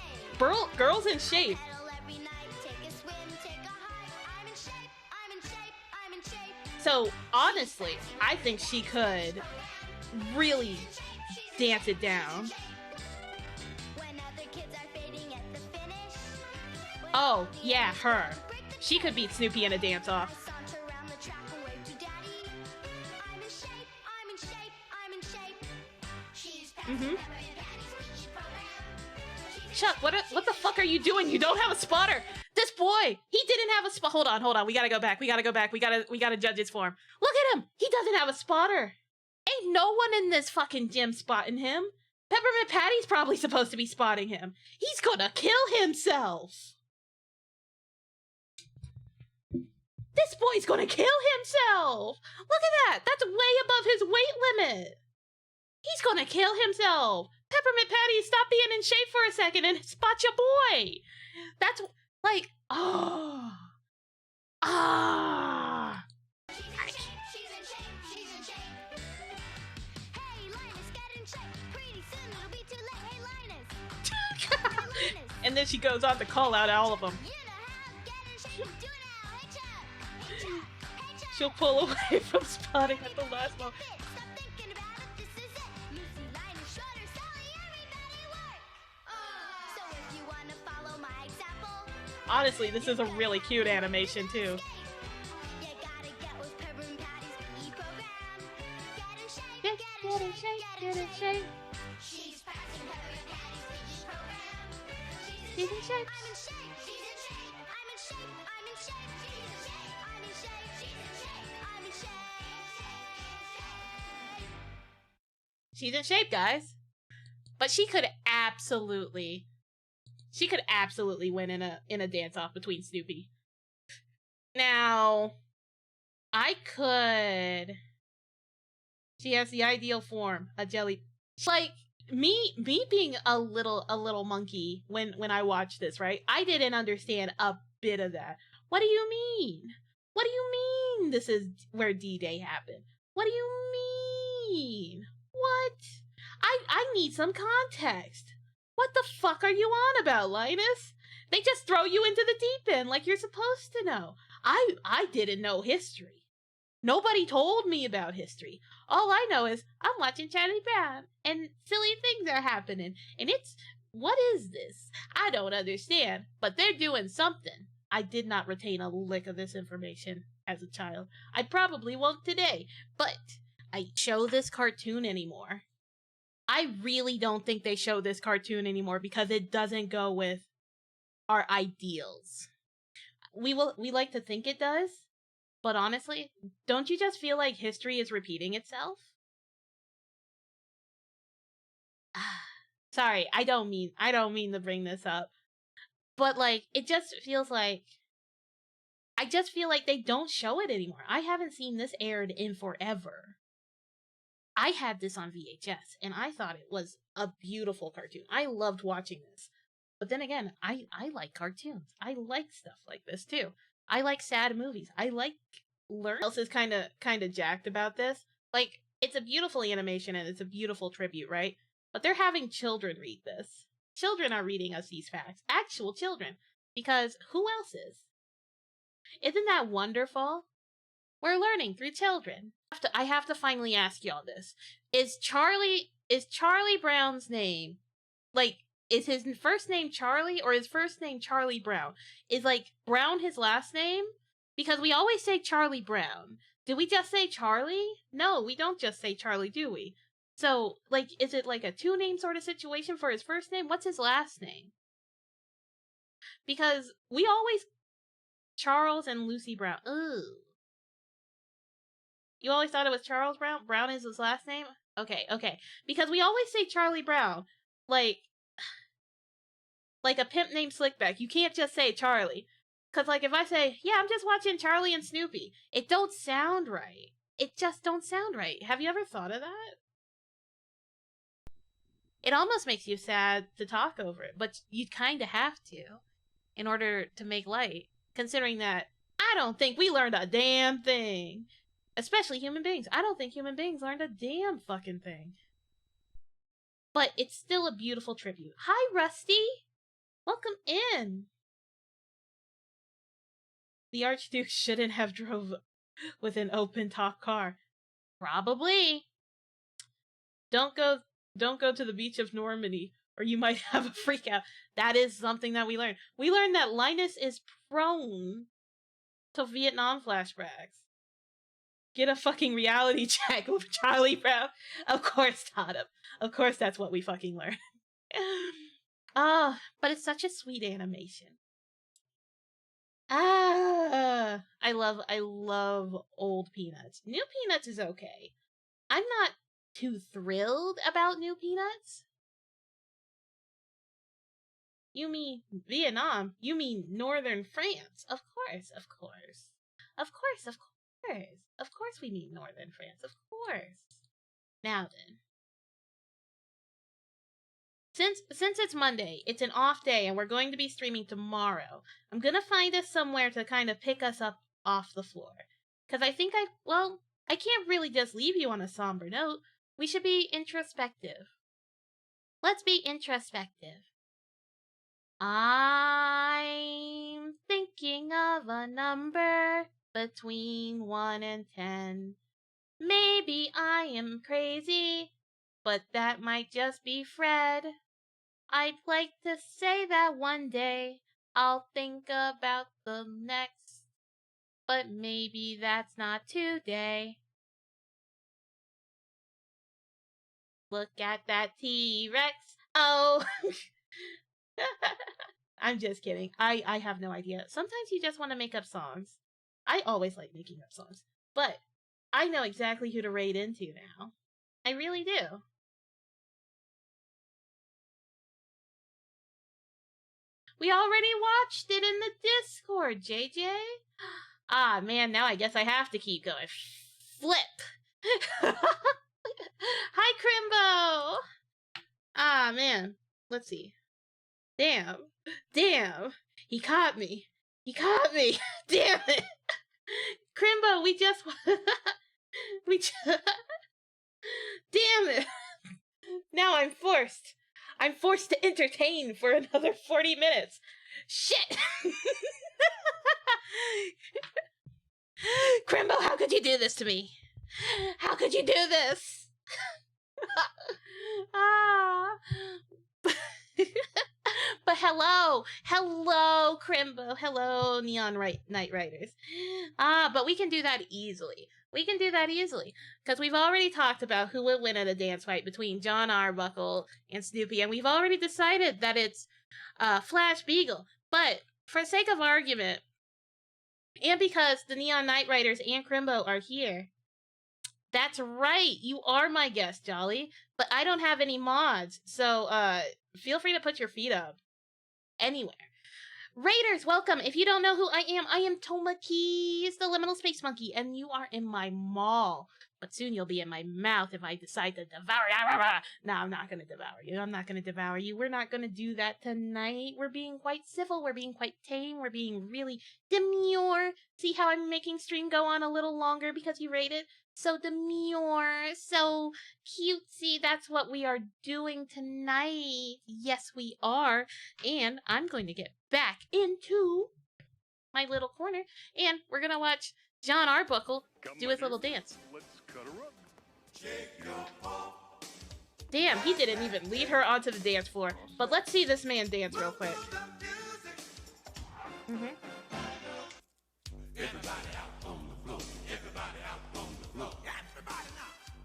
in shape. Every night, take a swim, take a hike. I'm in shape. I'm in shape. I'm in shape. So, honestly, I think she could really dance it down. When other kids are fading at the finish. Oh, yeah, her. She could beat Snoopy in a dance-off. Saunter around the track and wave to Daddy. I'm in shape. I'm in shape. I'm in shape. She's Chuck, what the fuck are you doing? You don't have a spotter. This boy, he didn't have a spot. Hold on. We gotta go back. We gotta judge his form. Look at him. He doesn't have a spotter. Ain't no one in this fucking gym spotting him. Peppermint Patty's probably supposed to be spotting him. He's gonna kill himself. This boy's gonna kill himself. Look at that. That's way above his weight limit. He's gonna kill himself. Peppermint Patty, stop being in shape for a second and spot your boy. That's like, oh. Ah. She's in shape. She's in shape. Hey, Linus, get in shape. Pretty soon it'll be too late. Hey, Linus. And then she goes on to call out all of them. You know how. Get in shape. Do it now. Hey, Chuck. Hey, Chuck. Hey, Chuck. She'll pull away from spotting at the last moment. Stop thinking about it. This is it. Lucy, Linus, Schroeder, Sally, everybody work. So if you want to follow my example, Honestly, this is a really cute animation too. you gotta get with Peppermint Patty's PE program. Get in shape. Get in shape, get in shape. She's passing Peppermint Patty's PE program. She's in shape. I'm in shape. She's in shape. I'm in shape. I'm in shape. She's in shape. I'm in shape. She's in shape. I'm in shape. She's in shape, guys. But she could absolutely win in a dance-off between Snoopy. Now, she has the ideal form, a jelly. Like, me being a little monkey when I watched this, right? I didn't understand a bit of that. What do you mean? What do you mean this is where D-Day happened? What do you mean? What? I need some context. What the fuck are you on about, Linus? They just throw you into the deep end like you're supposed to know. I didn't know history. Nobody told me about history. All I know is I'm watching Charlie Brown and silly things are happening. And it's, what is this? I don't understand, but they're doing something. I did not retain a lick of this information as a child. I probably won't today, but I show this cartoon anymore. I really don't think they show this cartoon anymore because it doesn't go with our ideals. We like to think it does, but honestly, don't you just feel like history is repeating itself? Sorry, I don't mean to bring this up. But like, it just feels like, I just feel like they don't show it anymore. I haven't seen this aired in forever. I had this on VHS, and I thought it was a beautiful cartoon. I loved watching this. But then again, I like cartoons. I like stuff like this, too. I like sad movies. I like learn. Else is kind of jacked about this. Like, it's a beautiful animation, and it's a beautiful tribute, right? But they're having children read this. Children are reading us these facts. Actual children. Because who else is? Isn't that wonderful? We're learning through children. I have to finally ask y'all this. Is Charlie Brown's name, like, is his first name Charlie or his first name Charlie Brown? Is, like, Brown his last name? Because we always say Charlie Brown. Did we just say Charlie? No, we don't just say Charlie, do we? So, like, is it like a two-name sort of situation for his first name? What's his last name? Because we always... Charles and Lucy Brown. Ugh. You always thought it was Charles Brown? Brown is his last name? Okay. Because we always say Charlie Brown. Like a pimp named Slickback. You can't just say Charlie. Because, like, if I say, yeah, I'm just watching Charlie and Snoopy, it don't sound right. It just don't sound right. Have you ever thought of that? It almost makes you sad to talk over it, but you kind of have to in order to make light. Considering that I don't think we learned a damn thing. Especially human beings. I don't think human beings learned a damn fucking thing. But it's still a beautiful tribute. Hi, Rusty! Welcome in! The Archduke shouldn't have drove with an open top car. Probably. Don't go to the beach of Normandy, or you might have a freak out. That is something that we learned. We learned that Linus is prone to Vietnam flashbacks. Get a fucking reality check with Charlie Brown. Of course, Tottem. Of course, that's what we fucking learned. But it's such a sweet animation. I love old Peanuts. New Peanuts is okay. I'm not too thrilled about New Peanuts. You mean Vietnam? You mean Northern France? Of course. Of course we mean Northern France. Of course. Now then. Since it's Monday, it's an off day, and we're going to be streaming tomorrow, I'm gonna find us somewhere to kind of pick us up off the floor. Because I think I can't really just leave you on a somber note. We should be introspective. Let's be introspective. I'm thinking of a number between 1 and 10. Maybe I am crazy, but that might just be Fred. I'd like to say that one day I'll think about the next, but maybe that's not today. Look at that T-Rex. Oh. I'm just kidding. I have no idea. Sometimes you just want to make up songs. I always like making up songs. But I know exactly who to raid into now. I really do. We already watched it in the Discord, JJ. Ah, man, now I guess I have to keep going. Flip. Hi, Crimbo. Ah, man. Let's see. Damn. Damn. He caught me. He caught me. Damn it. Crimbo, we just... we just... Damn it. Now I'm forced. I'm forced to entertain for another 40 minutes. Shit. Crimbo, how could you do this to me? How could you do this? Ah. But hello, Crimbo, hello, Night Riders. But we can do that easily. Because we've already talked about who would win at a dance fight between John Arbuckle and Snoopy, and we've already decided that it's Flash Beagle. But for sake of argument, and because the Neon Night Riders and Crimbo are here, that's right, you are my guest, Jolly. But I don't have any mods, so feel free to put your feet up anywhere. Raiders, welcome. If you don't know who I am Tomakeys, the Liminal Space Monkey, and you are in my mall. But soon you'll be in my mouth if I decide to devour you. No, I'm not going to devour you. We're not going to do that tonight. We're being quite civil. We're being quite tame. We're being really demure. See how I'm making stream go on a little longer because you rated? So demure, so cutesy. That's what we are doing tonight. Yes, we are. And I'm going to get back into my little corner, and we're going to watch John Arbuckle do his little dance. Let's cut a rug. Damn, he didn't even lead her onto the dance floor. But let's see this man dance real quick. Everybody out on the floor. Everybody out on the floor.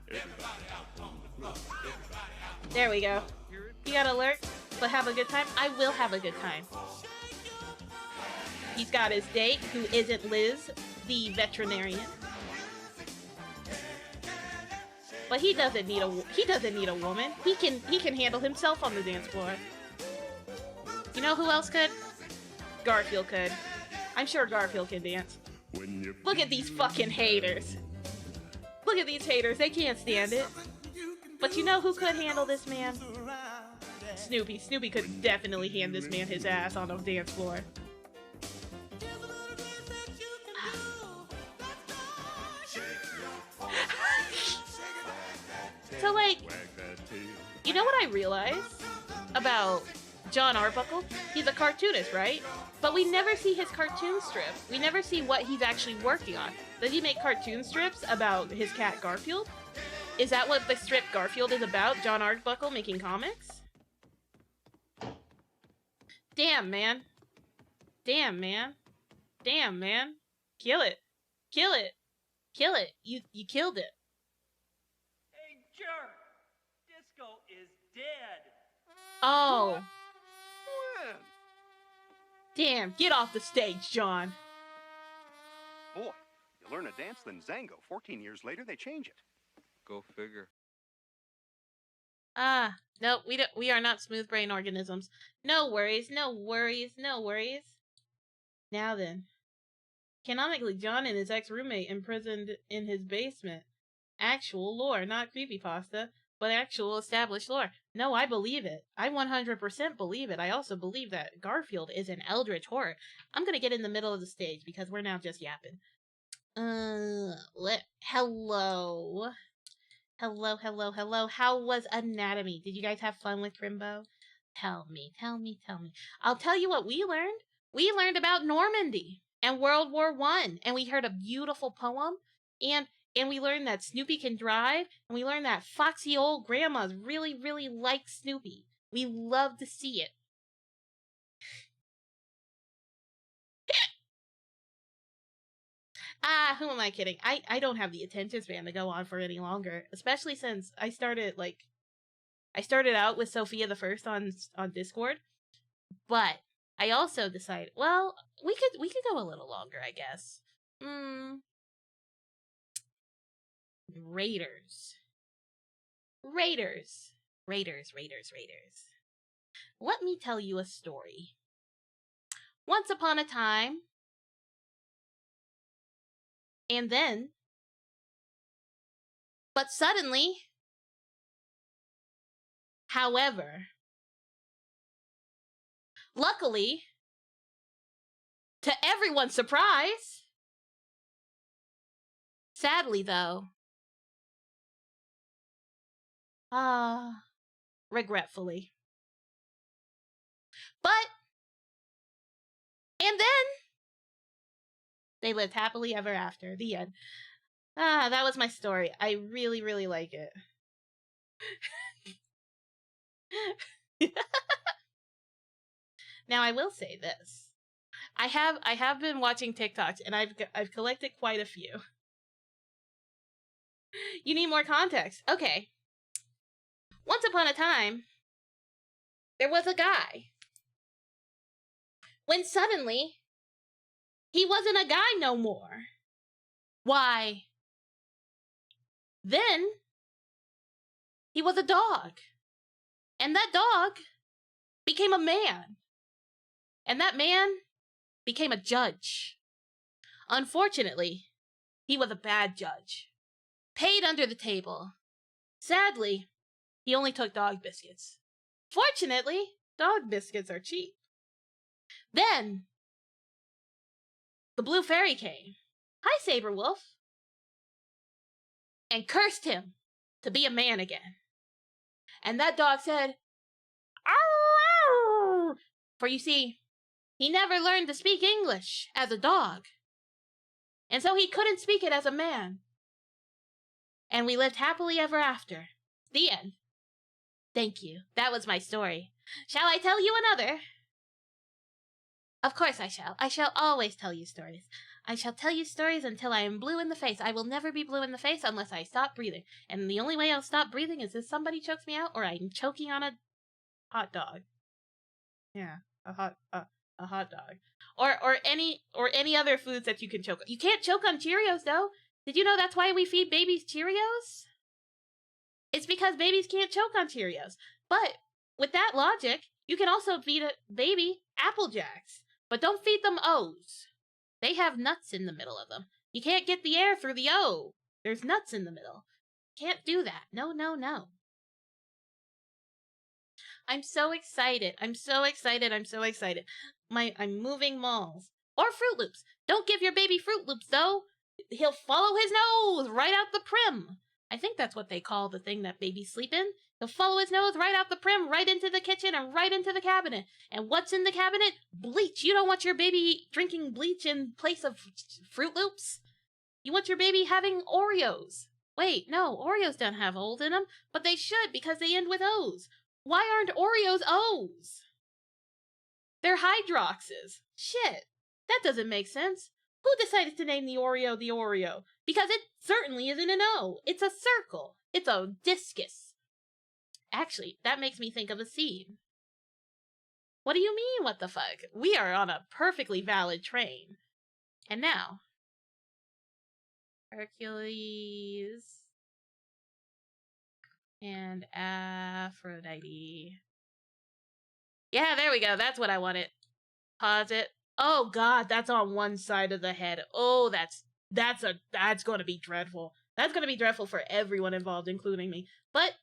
Everybody out on the floor. Everybody out. There we go. You gotta lurk, but have a good time. I will have a good time. He's got his date, who isn't Liz, the veterinarian. But he doesn't need a woman. He can handle himself on the dance floor. You know who else could? Garfield could. I'm sure Garfield can dance. Look at these fucking haters. Look at these haters. They can't stand it. But you know who could handle this man? Snoopy. Snoopy could definitely hand this man his ass on the dance floor. So, like, you know what I realized about John Arbuckle? He's a cartoonist, right? But we never see his cartoon strip. We never see what he's actually working on. Does he make cartoon strips about his cat Garfield? Is that what the strip Garfield is about? John Arbuckle making comics? Damn, man. Damn, man. Damn, man. Kill it. Kill it. Kill it. You killed it. Hey, jerk! Disco is dead. Oh. When? Damn, get off the stage, John. Boy, you learn a dance, then Zango. 14 years later, they change it. Go figure. No, we are not smooth brain organisms. No worries, no worries, no worries. Now then. Canonically, John and his ex-roommate imprisoned in his basement. Actual lore, not creepypasta, but actual established lore. No, I believe it. I 100% believe it. I also believe that Garfield is an eldritch horror. I'm gonna get in the middle of the stage because we're now just yapping. Hello. Hello. How was anatomy? Did you guys have fun with Crimbo? Tell me. I'll tell you what we learned. We learned about Normandy and World War I, and we heard a beautiful poem, and we learned that Snoopy can drive, and we learned that foxy old grandmas really, really like Snoopy. We love to see it. Who am I kidding? I don't have the attention span to go on for any longer, especially since I started out with Sophia the First on Discord, but I also decided, well, we could go a little longer, I guess. Raiders. Let me tell you a story. Once upon a time, and then, but suddenly, However, luckily, to everyone's surprise, sadly though, regretfully. But, and then, they lived happily ever after. The end. That was my story. I really, really like it. Now, I will say this. I have been watching TikToks, and I've collected quite a few. You need more context. Okay. Once upon a time, there was a guy. When suddenly, he wasn't a guy no more. Why? Then, he was a dog. And that dog became a man. And that man became a judge. Unfortunately, he was a bad judge. Paid under the table. Sadly, he only took dog biscuits. Fortunately, dog biscuits are cheap. Then, the blue fairy came. Hi, Saberwolf. And cursed him to be a man again. And that dog said, "Arr!" For you see, he never learned to speak English as a dog. And so he couldn't speak it as a man. And we lived happily ever after. The end. Thank you. That was my story. Shall I tell you another? Of course I shall. I shall always tell you stories. I shall tell you stories until I am blue in the face. I will never be blue in the face unless I stop breathing. And the only way I'll stop breathing is if somebody chokes me out or I'm choking on a hot dog. Yeah, a hot dog. Or any other foods that you can choke on. You can't choke on Cheerios though. Did you know that's why we feed babies Cheerios? It's because babies can't choke on Cheerios. But with that logic, you can also feed a baby Apple Jacks. But don't feed them O's. They have nuts in the middle of them. You can't get the air through the O. There's nuts in the middle. Can't do that. No, no, no. I'm so excited. I'm so excited. I'm so excited. I'm moving malls. Or Fruit Loops. Don't give your baby Fruit Loops, though. He'll follow his nose right out the prim. I think that's what they call the thing that babies sleep in. He'll follow his nose right out the prim, right into the kitchen, and right into the cabinet. And what's in the cabinet? Bleach. You don't want your baby drinking bleach in place of Fruit Loops. You want your baby having Oreos. Wait, no, Oreos don't have holes in them, but they should because they end with O's. Why aren't Oreos O's? They're Hydroxes. Shit, that doesn't make sense. Who decided to name the Oreo? Because it certainly isn't an O. It's a circle. It's a discus. Actually, that makes me think of a scene. What do you mean, what the fuck? We are on a perfectly valid train. And now, Hercules and Aphrodite. Yeah, there we go. That's what I wanted. Pause it. Oh god, that's on one side of the head. Oh, that's going to be dreadful. That's going to be dreadful for everyone involved, including me. But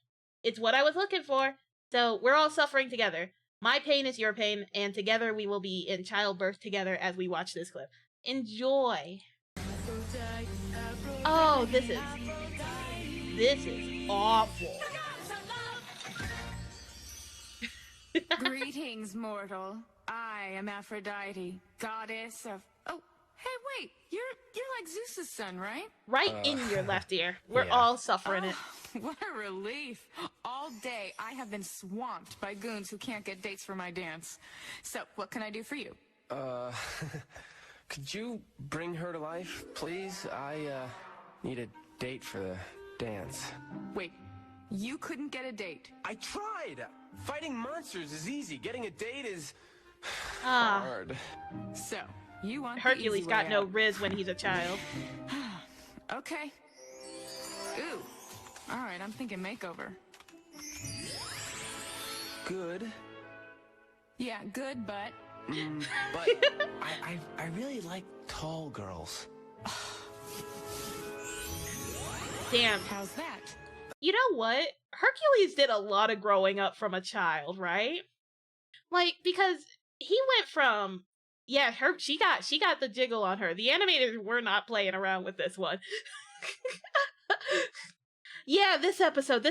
it's what I was looking for. So we're all suffering together. My pain is your pain, and together we will be in childbirth together as we watch this clip. Enjoy. Oh, this is awful. Greetings, mortal. I am Aphrodite, goddess of... Oh, hey, wait. You're like Zeus's son, right? Right in your left ear. We're all suffering it. What a relief. All day, I have been swamped by goons who can't get dates for my dance. So, what can I do for you? Could you bring her to life, please? I, need a date for the dance. Wait, you couldn't get a date? I tried! Fighting monsters is easy. Getting a date is... hard. So, you want Hercules got no riz when he's a child. Okay. Ooh. Alright, I'm thinking makeover. Good. Yeah, good, but... but I really like tall girls. Damn. How's that? You know what? Hercules did a lot of growing up from a child, right? Like, because he went from, yeah, she got the jiggle on her. The animators were not playing around with this one. Yeah, this episode.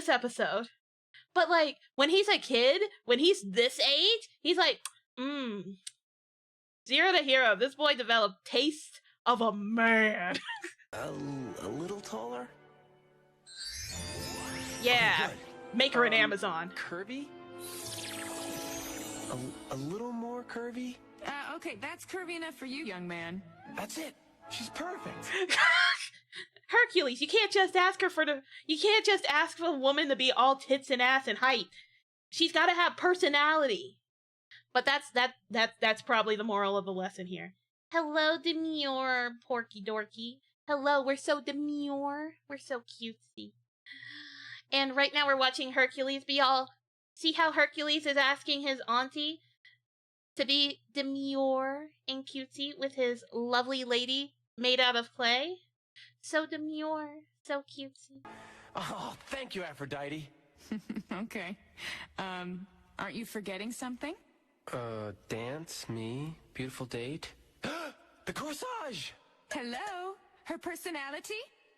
But like, when he's a kid, when he's this age, he's like, zero to hero. This boy developed taste of a man. A little taller? Yeah, make her an Amazon. Curvy? A little more curvy? Okay, that's curvy enough for you, young man. That's it. She's perfect. Hercules, you can't just ask a woman to be all tits and ass and height. She's got to have personality. But that's probably the moral of the lesson here. Hello, Demure, Porky Dorky. Hello, we're so demure. We're so cutesy. And right now we're watching Hercules be all... See how Hercules is asking his auntie to be demure and cutesy with his lovely lady made out of clay? So demure, so cutesy. Oh, thank you, Aphrodite. Okay. Aren't you forgetting something? Dance, me, beautiful date. The corsage! Hello? Her personality?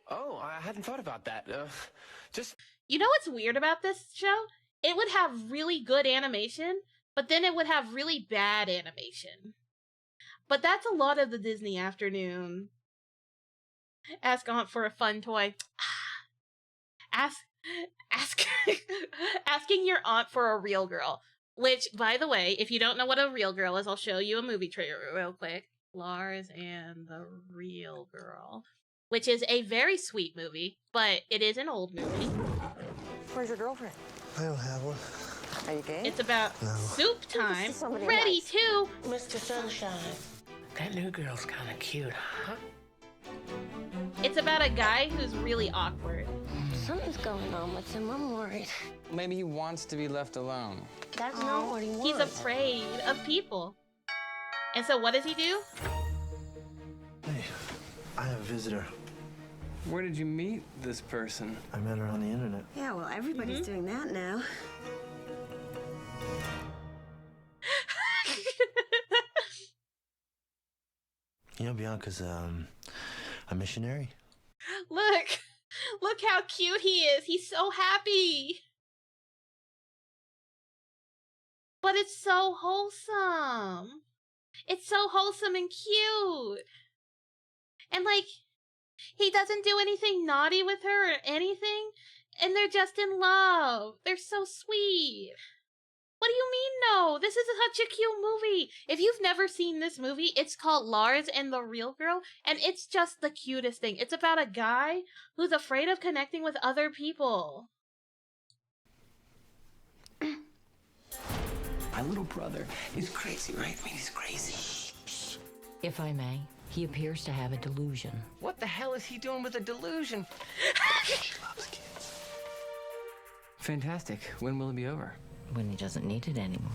Oh, I hadn't thought about that. Just... You know what's weird about this show? It would have really good animation, but then it would have really bad animation. But that's a lot of the Disney afternoon. Ask Aunt for a fun toy. Asking your aunt for a real girl. Which, by the way, if you don't know what a real girl is, I'll show you a movie trailer real quick. Lars and the Real Girl. Which is a very sweet movie, but it is an old movie. Where's your girlfriend? I don't have one. Are you gay? It's about soup time. Ready nice. to... Mr. Sunshine. That new girl's kind of cute, huh? It's about a guy who's really awkward. Something's going on with him. I'm worried. Maybe he wants to be left alone. That's not what he wants. He's afraid of people. And so what does he do? Hey, I have a visitor. Where did you meet this person? I met her on the internet. Yeah, well, everybody's doing that now. You know, Bianca's a missionary. Look how cute he is. He's so happy. But it's so wholesome. It's so wholesome and cute. And like, he doesn't do anything naughty with her or anything. And they're just in love. They're so sweet. What do you mean no? This is such a cute movie. If you've never seen this movie, it's called Lars and the Real Girl, and it's just the cutest thing. It's about a guy who's afraid of connecting with other people. My little brother is crazy, right? I mean, he's crazy. If I may, he appears to have a delusion. What the hell is he doing with a delusion? She loves kids. Fantastic. When will it be over? When he doesn't need it anymore.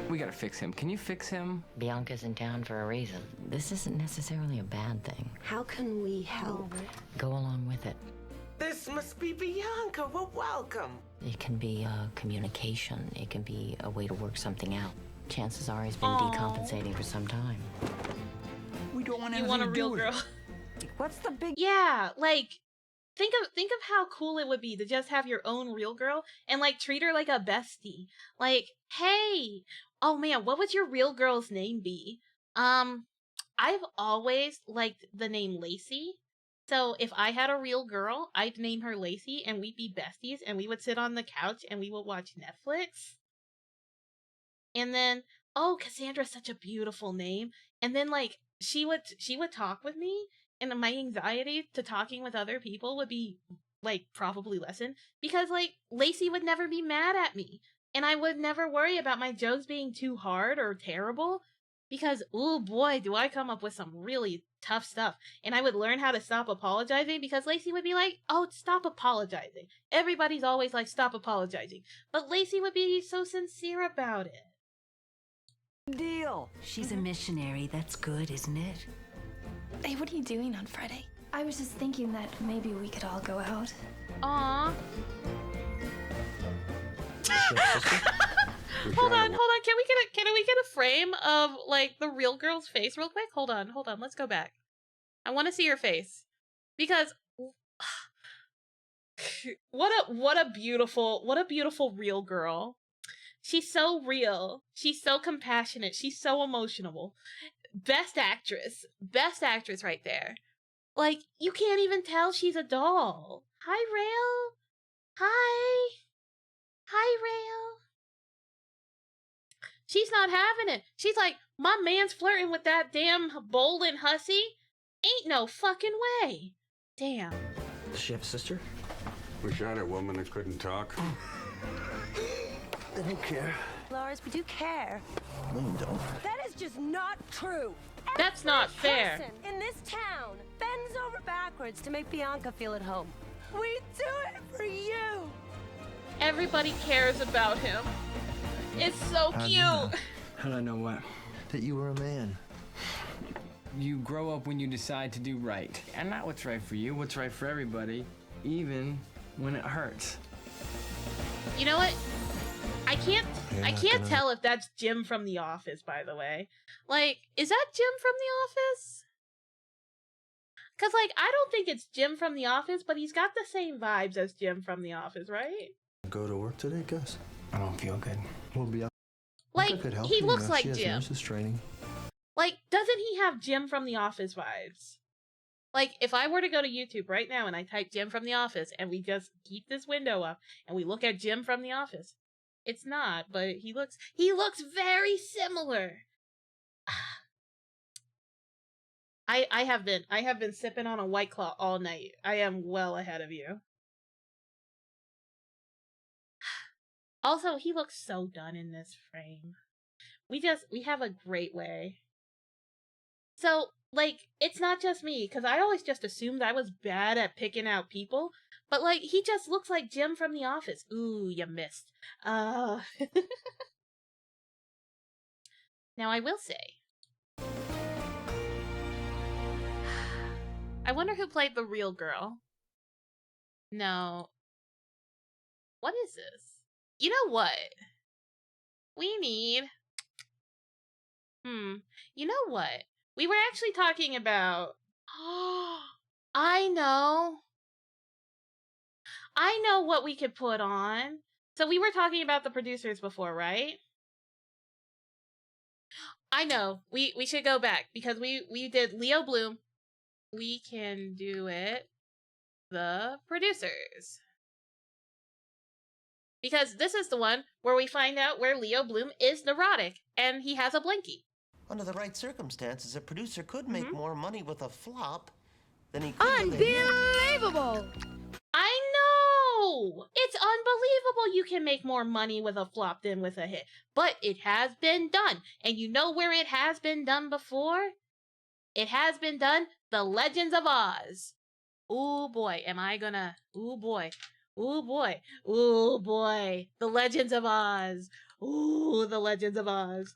We gotta fix him. Can you fix him? Bianca's in town for a reason. This isn't necessarily a bad thing. How can we help? Go along with it. This must be Bianca. Well, welcome. It can be communication. It can be a way to work something out. Chances are he's been decompensating for some time. We don't want You want a real girl. What's the big... Yeah, like... Think of how cool it would be to just have your own real girl and like treat her like a bestie. Like, hey, oh man, what would your real girl's name be? I've always liked the name Lacey. So if I had a real girl, I'd name her Lacey and we'd be besties and we would sit on the couch and we would watch Netflix. And then, oh, Cassandra's such a beautiful name. And then like she would talk with me. And my anxiety to talking with other people would be, like, probably lessened. Because, like, Lacey would never be mad at me. And I would never worry about my jokes being too hard or terrible. Because, oh boy, do I come up with some really tough stuff. And I would learn how to stop apologizing. Because Lacey would be like, oh, stop apologizing. Everybody's always like, stop apologizing. But Lacey would be so sincere about it. Deal. She's a missionary. That's good, isn't it? Hey, what are you doing on Friday? I was just thinking that maybe we could all go out. Aww. Hold on. Can we get a frame of like the real girl's face real quick? Hold on. Let's go back. I want to see your face because what a beautiful real girl. She's so real. She's so compassionate. She's so emotional. Best actress right there. Like, you can't even tell she's a doll. Hi, Rail. Hi, Rail. She's not having it. She's like, my man's flirting with that damn Bolden hussy. Ain't no fucking way. Damn. Does she have a sister? We shot a woman that couldn't talk. I don't care. Lars, we do care. No, you don't. That is just not true. That's not fair. Person in this town bends over backwards to make Bianca feel at home. We do it for you. Everybody cares about him. It's so cute. How did I know what? That you were a man. You grow up when you decide to do right. And not what's right for you, what's right for everybody, even when it hurts. You know what? I can't tell if that's Jim from The Office, by the way. Like, is that Jim from The Office? Because, like, I don't think it's Jim from The Office, but he's got the same vibes as Jim from The Office, right? Go to work today, Gus? I don't feel good. We'll be out. Like, he looks like she has Jim. nurses training. Like, doesn't he have Jim from The Office vibes? Like, if I were to go to YouTube right now and I type Jim from The Office and we just keep this window up and we look at Jim from The Office, it's not, but he looks very similar. I have been sipping on a White Claw all night. I am well ahead of you. Also, he looks so done in this frame. We have a great way. So, like, it's not just me, because I always just assumed I was bad at picking out people, but, like, he just looks like Jim from The Office. Ooh, you missed. Now, I will say, I wonder who played the real girl. No. What is this? You know what? We need... You know what? We were actually talking about... I know what we could put on. So we were talking about the producers before, right? I know. We should go back because we did Leo Bloom. We can do it. The producers. Because this is the one where we find out where Leo Bloom is neurotic and he has a blinky. Under the right circumstances, a producer could make more money with a flop than he could with a hit. Unbelievable! I know! It's unbelievable you can make more money with a flop than with a hit. But it has been done. And you know where it has been done before? It has been done. The Legends of Oz. Ooh boy, am I gonna... Ooh boy. Ooh boy. Ooh boy. The Legends of Oz. Ooh, the Legends of Oz.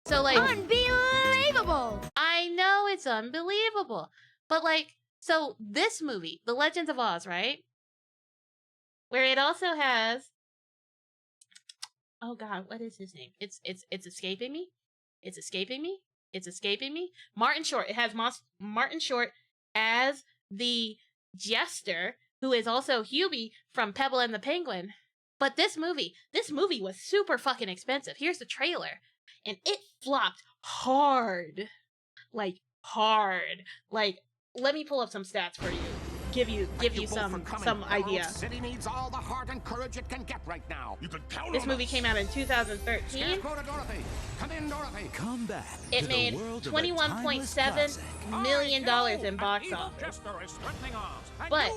So, like... Unbelievable! I know it's unbelievable. But, like, so this movie, The Legends of Oz, right? Where it also has... Oh god, what is his name? It's escaping me. It's escaping me. It's escaping me. Martin Short. It has Martin Short as the jester, who is also Hubie from Pebble and the Penguin. But this movie was super fucking expensive. Here's the trailer. And it flopped hard. Like, hard. Like, let me pull up some stats for you. Give you some idea. City needs all the heart and courage it can get right now. You can count This on movie us. came out in 2013. Scarecrow to Dorothy. Come in, Dorothy. Come back. It made $21.7 million in box office. But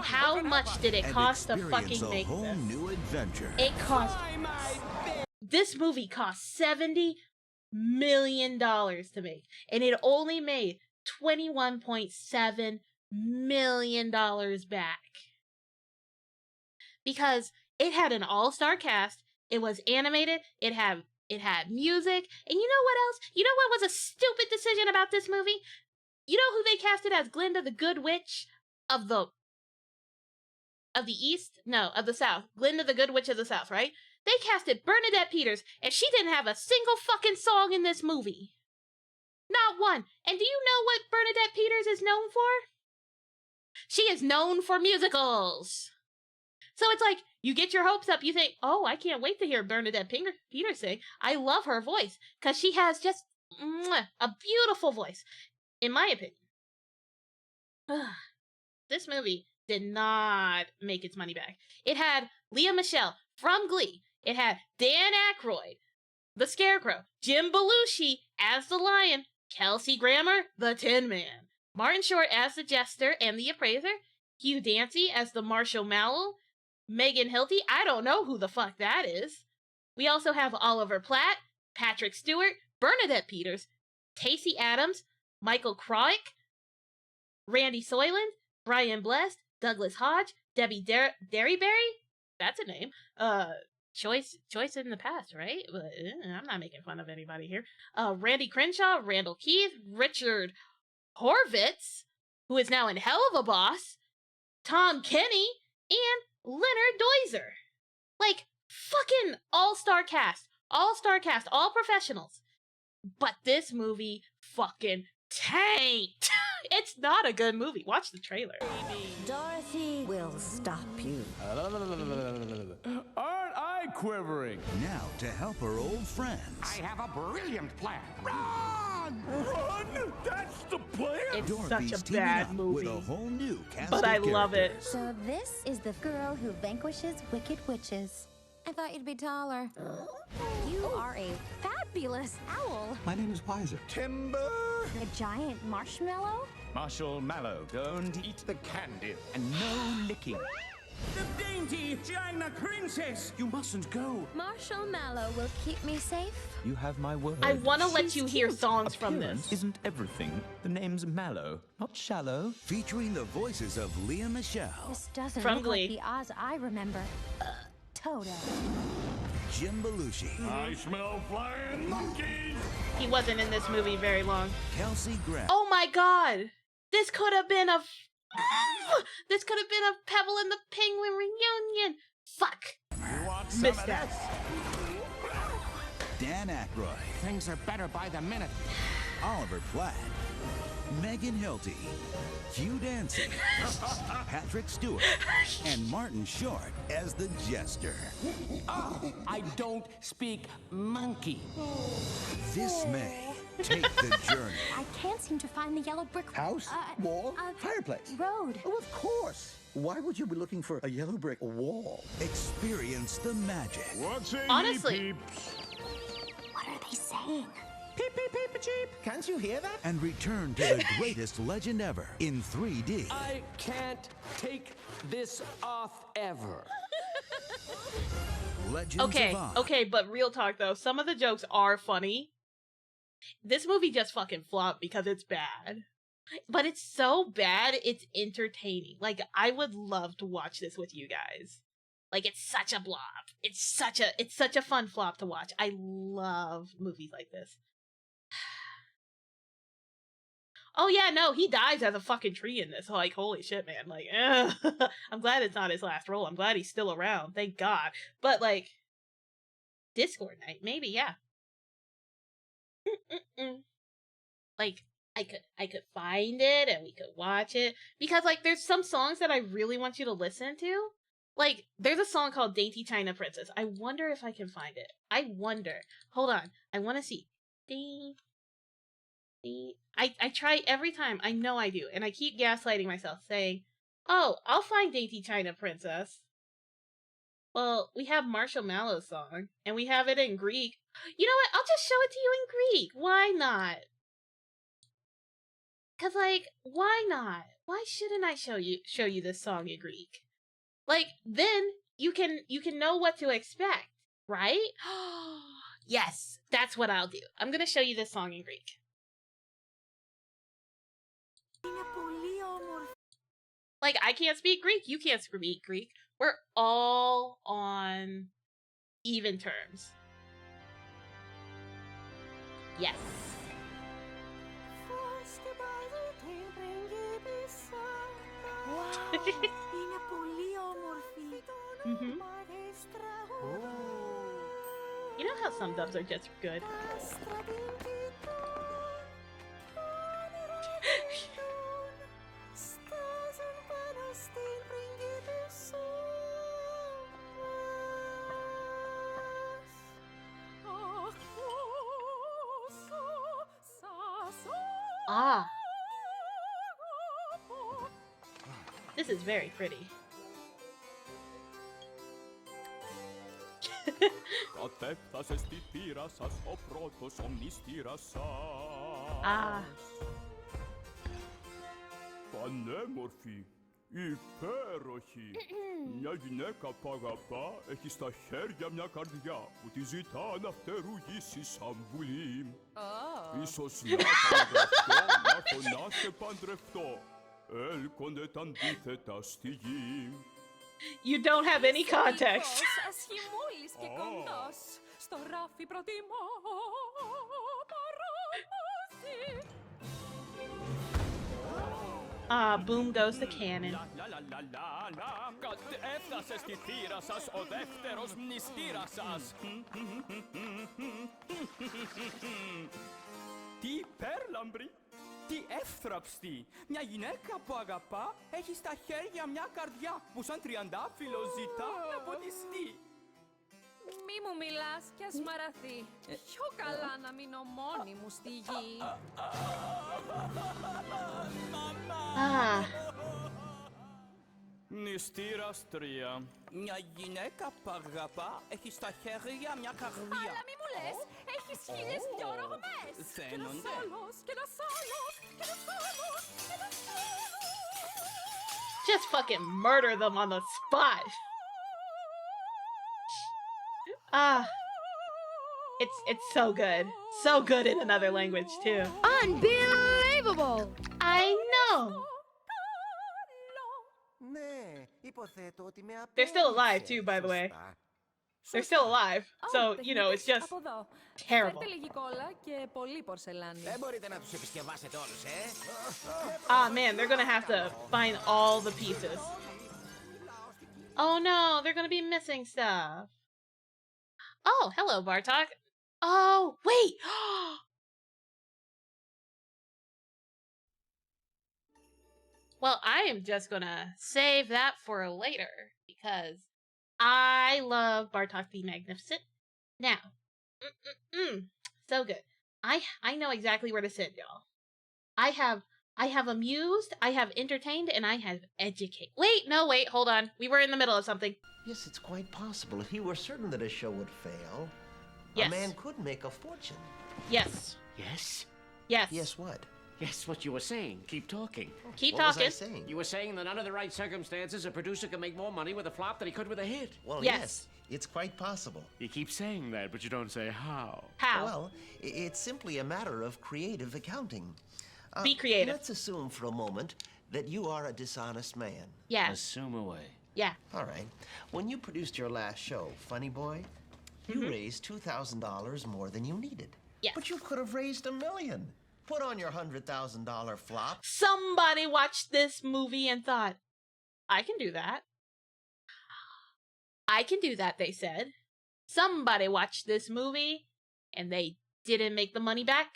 how much did it cost to fucking make this? New adventure. It cost... This movie cost $70 million to make. And it only made $21.7 million back. Because it had an all-star cast. It was animated. It had It had music. And you know what else? You know what was a stupid decision about this movie? You know who they casted as Glinda the Good Witch of the East? No, of the South. Glinda the Good Witch of the South, right? They casted Bernadette Peters, and she didn't have a single fucking song in this movie. Not one. And do you know what Bernadette Peters is known for? She is known for musicals. So it's like, you get your hopes up, you think, oh, I can't wait to hear Bernadette Peters sing. I love her voice, because she has just a beautiful voice, in my opinion. This movie did not make its money back. It had Lea Michele from Glee. It had Dan Aykroyd, the Scarecrow, Jim Belushi as the Lion, Kelsey Grammer, the Tin Man, Martin Short as the Jester and the Appraiser, Hugh Dancy as the Marshall Mallow, Megan Hilty, I don't know who the fuck that is. We also have Oliver Platt, Patrick Stewart, Bernadette Peters, Tacey Adams, Michael Kroik, Randy Soylent, Brian Blessed, Douglas Hodge, Debbie Derryberry, that's a name, choice in the past, right? But I'm not making fun of anybody here. Randy Crenshaw, Randall Keith, Richard Horvitz, who is now in Hell of a Boss, Tom Kenny, and Leonard Doiser. Like, fucking all-star cast, all professionals. But this movie fucking tanked. It's not a good movie. Watch the trailer. Dorothy will stop you. Aren't I quivering? Now, to help her old friends. I have a brilliant plan. Run! Run? That's the plan? It's Dorothy's such a bad teaming up movie. with a whole new cast But of I love it. characters. So this is the girl who vanquishes wicked witches. I thought you'd be taller. You are a fabulous owl. My name is Wiser. Timber! A giant marshmallow? Marshall Mallow, don't eat the candy. And no licking. The dainty China princess! You mustn't go. Marshall Mallow will keep me safe. You have my word. I want to let you hear songs from this. Isn't everything. The name's Mallow, not Shallow. Featuring the voices of Lea Michele, This doesn't From look Glee. like the Oz I remember. Toto. Jim Belushi, I smell flying monkeys! He wasn't in this movie very long. Kelsey Grammer, Oh my god! This could have been a Pebble and the Penguin reunion. Fuck. You want some Missed of that. this? Dan Aykroyd, Things are better by the minute. Oliver Platt, Megan Hilty, Hugh Dancy, Patrick Stewart, and Martin Short as the Jester. I don't speak monkey. This May, take the journey. I can't seem to find the yellow brick House? Wall? Fireplace? road. Oh, of course. Why would you be looking for a yellow brick wall? Experience the magic. What's in Honestly. ye peeps? What are they saying? Peep, peep, peep, cheep. Can't you hear that? And return to the greatest legend ever in 3D. I can't take this off ever. Legends Okay, of Oz. okay, but real talk though, some of the jokes are funny. This movie just fucking flopped because it's bad. But it's so bad, it's entertaining. Like, I would love to watch this with you guys. Like, it's such a flop. It's such a fun flop to watch. I love movies like this. Oh yeah, no, he dies as a fucking tree in this. Like, holy shit, man. Like, I'm glad it's not his last role. I'm glad he's still around. Thank God. But, like, Discord night, maybe, yeah. Like, I could find it and we could watch it. Because, like, there's some songs that I really want you to listen to. Like, there's a song called Dainty China Princess. I wonder if I can find it. I wonder. Hold on. I want to see. I try every time. I know I do. And I keep gaslighting myself, saying, oh, I'll find Dainty China Princess. Well, we have Marshall Mallow's song. And we have it in Greek. You know what? I'll just show it to you in Greek. Why not? Because, like, why not? Why shouldn't I show you this song in Greek? Like, then you can know what to expect, right? Yes, that's what I'll do. I'm gonna show you this song in Greek. Like, I can't speak Greek, you can't speak Greek. We're all on even terms. Yes. Είναι πολύ όμορφη. You know how some dubs are just good? Ah. This is very pretty. Ah. Πανέμορφη, υπέροχη. Μια γυναίκα που αγαπά έχει στα χέρια μια καρδιά που τη ζητά να φτερουγήσει σαν βουλή. Ίσως να παντρευτώ, να έρθω να σε παντρευτώ. Έλκονται τα αντίθετα στη γη. You don't have any context. Ασχημούλης και κοντός, στο ράφι προτιμώ παράμαση. Ah, boom goes the cannon. Έφτασε στη θύρα σας ο δεύτερος μνηστήρας σας. Τι υπέρλαμπρη, τι εύθραυστη. Μια γυναίκα που αγαπά έχει στα χέρια μια καρδιά που σαν τριαντάφυλλο ζητά να ποτιστεί. Μη μου μιλάς κι ας μαραθεί. Πιο καλά να μείνω μόνη μου στη γη. Ah. Νηστήρας 3. Μια γυναίκα που αγαπά έχει στα χέρια μια καρδιά. Αλλά μη μου λες, έχεις χίλιες δυο ρογμές. Κι ένας άλλος, κι ένας άλλος, κι ένας άλλος, κι ένας άλλος. Just fucking murder them on the spot. Ah. It's so good. So good in another language too. Unbelievable! I know. They're still alive too, by the way. They're still alive. So, you know, it's just terrible. Ah, man, they're gonna have to find all the pieces. Oh no, they're gonna be missing stuff. Oh, hello, Bartok. Oh, wait. Well, I am just gonna save that for later because I love Bartok the Magnificent. Now, so good. I know exactly where to sit, y'all. I have amused, I have entertained, and I have educated. Wait, hold on. We were in the middle of something. Yes, it's quite possible. If he were certain that a show would fail, yes, a man could make a fortune. Yes. Yes? Yes. Yes, what? Yes, what you were saying. Keep talking. Keep what talking. Was I saying? You were saying that under the right circumstances, a producer can make more money with a flop than he could with a hit. Well, yes. It's quite possible. You keep saying that, but you don't say how. How? Well, it's simply a matter of creative accounting. Be creative. Let's assume for a moment that you are a dishonest man. Yeah. Assume away. Yeah. All right. When you produced your last show, Funny Boy, you raised $2,000 more than you needed. Yes. But you could have raised $1 million. Put on your $100,000 flop. Somebody watched this movie and thought, I can do that. I can do that, they said. Somebody watched this movie and they didn't make the money back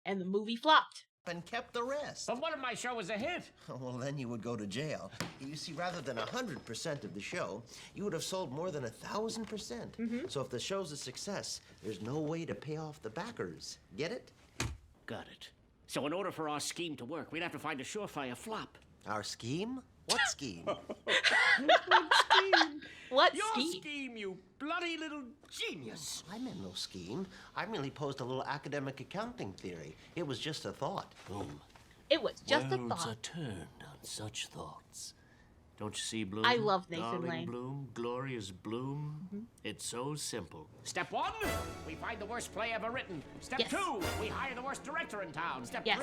and the movie flopped. And kept the rest. But what if my show was a hit? Well, then you would go to jail. You see, rather than 100% of the show, you would have sold more than 1,000%. So if the show's a success, there's no way to pay off the backers. Get it? Got it. So in order for our scheme to work, we'd have to find a surefire flop. Our scheme? What scheme? What scheme? What Your scheme? scheme, you bloody little genius. I meant no scheme. I merely posed a little academic accounting theory. It was just a thought. Boom. It was just a Worlds thought. are turned on such thoughts. Don't you see, Bloom? I love Nathan Darling Lane. Bloom, glorious Bloom. It's so simple. Step 1, we find the worst play ever written. Step 2, we hire the worst director in town. Step 3,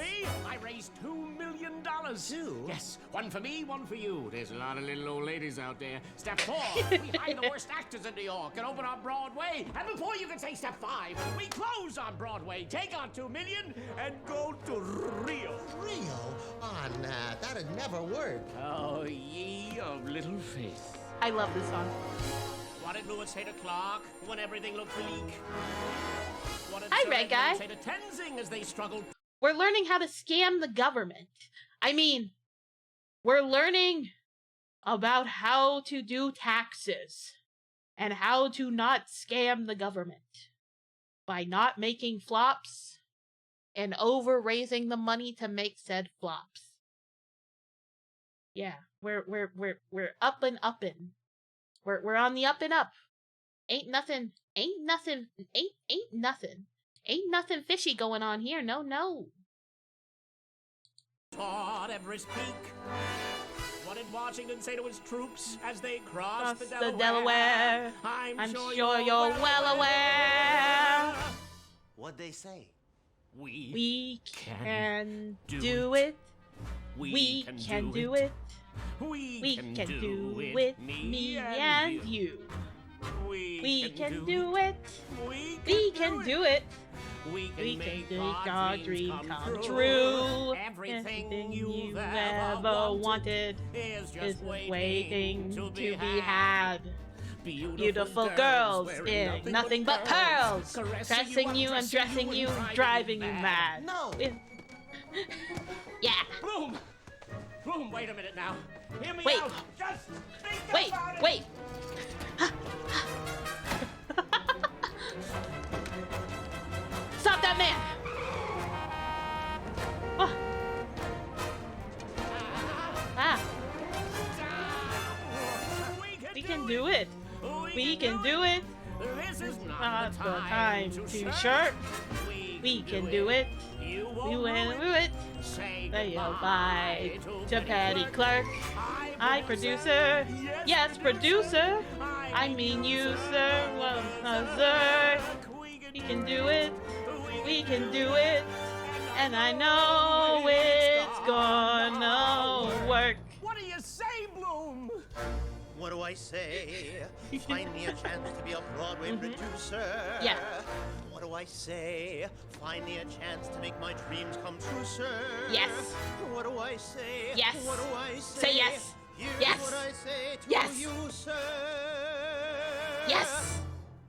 I raise $2 million. 2? Yes, one for me, one for you. There's a lot of little old ladies out there. Step 4, we hire the worst actors in New York and open on Broadway. And before you can say step 5, we close on Broadway, take on $2 million, and go to Rio. Rio? Oh, nah, that'd never work. Oh, ye of little faith. I love this song. What did Lewis say to Clark when everything looked bleak? What did Hi, Sir Red Guy. Edmund say to Tenzing as they struggled? We're learning how to scam the government. I mean, we're learning about how to do taxes and how to not scam the government by not making flops and over raising the money to make said flops. Yeah, we're up and uppin'. We're on the up and up. Ain't nothing fishy going on here. No. Toward Everest Peak. What did Washington say to his troops as they crossed the Delaware? I'm sure you're well aware. What'd they say? We can do it. We can do it. We can do it, me and you. We can do it. We can do it. We can make our dream come true. Everything you've ever wanted is waiting to be had. Beautiful girls in nothing but pearls, caressing you and dressing you, driving you mad. No. Yeah. Bloom, wait a minute now. Hear me Wait. out. Just think about it. Wait. Stop that man! Oh. We can do it. We can do it. This is Not the time to shirk. We can do it. We will do it. Say goodbye to petty clerk. I producer. Yes, producer. I mean you, sir. Sir. We can do it. We can do it. And I know it's gonna work. What do you say, Bloom? What do I say? Find me a chance to be a Broadway producer. Yeah. What do I say? Find me a chance to make my dreams come true, sir. Yes. What do I say? Yes. What do I say? Say yes. Here's Yes. what I say to Yes. you, sir. Yes.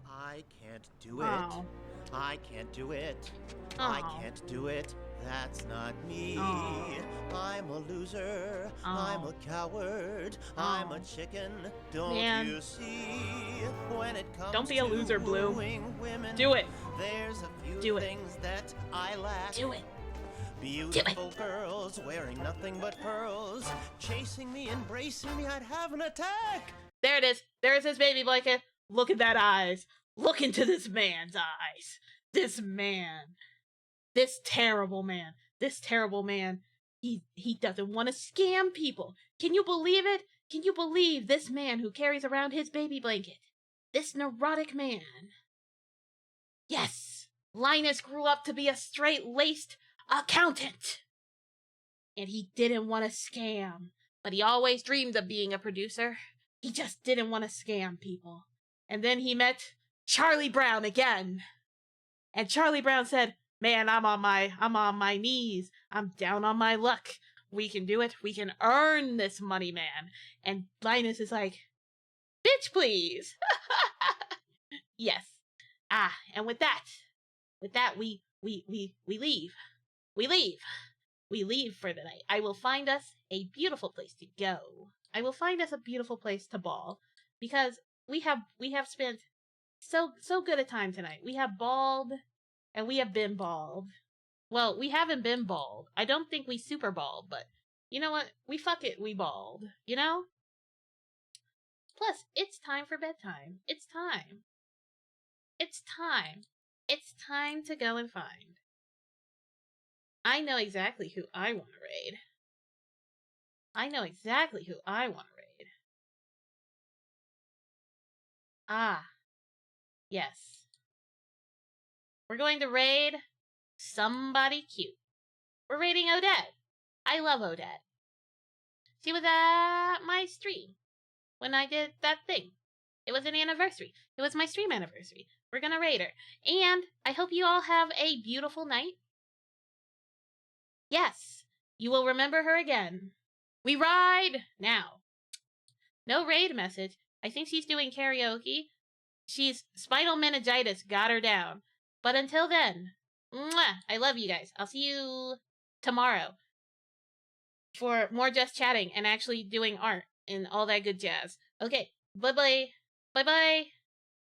I can't do it. Oh. I can't do it. Oh. I can't do it. That's not me. Oh. I'm a loser. Oh. I'm a coward. I'm a chicken. Don't Man. you see? When it comes Don't be a loser, to Blue. wooing women, Do it. There's a few Do it. things that I lack. Do it. Beautiful girls wearing nothing but pearls, chasing me, embracing me. I'd have an attack. There it is. There's his baby blanket. Look at that eyes. Look into this man's eyes. This man. This terrible man. This terrible man. He doesn't want to scam people. Can you believe it? Can you believe this man who carries around his baby blanket? This neurotic man. Yes, Linus grew up to be a straight-laced accountant. And he didn't want to scam. But he always dreamed of being a producer. He just didn't want to scam people. And then he met Charlie Brown again. And Charlie Brown said, man, I'm on my knees. I'm down on my luck. We can do it. We can earn this money, man. And Linus is like, bitch, please. Yes. And with that, we leave. We leave for the night. I will find us a beautiful place to go. I will find us a beautiful place to ball, because we have spent so good a time tonight. We have balled, and we have been balled. Well, we haven't been balled. I don't think we super balled, but you know what? We balled, you know? Plus, it's time for bedtime. It's time. It's time. It's time to go and find. I know exactly who I want to raid. I know exactly who I want to raid. Yes. We're going to raid somebody cute. We're raiding Odette. I love Odette. She was at my stream when I did that thing. It was an anniversary. It was my stream anniversary. We're gonna raid her. And I hope you all have a beautiful night. Yes, you will remember her again. We ride now. No raid message. I think she's doing karaoke. She's spinal meningitis got her down. But until then, mwah, I love you guys. I'll see you tomorrow for more just chatting and actually doing art and all that good jazz. Okay, bye-bye. Bye-bye.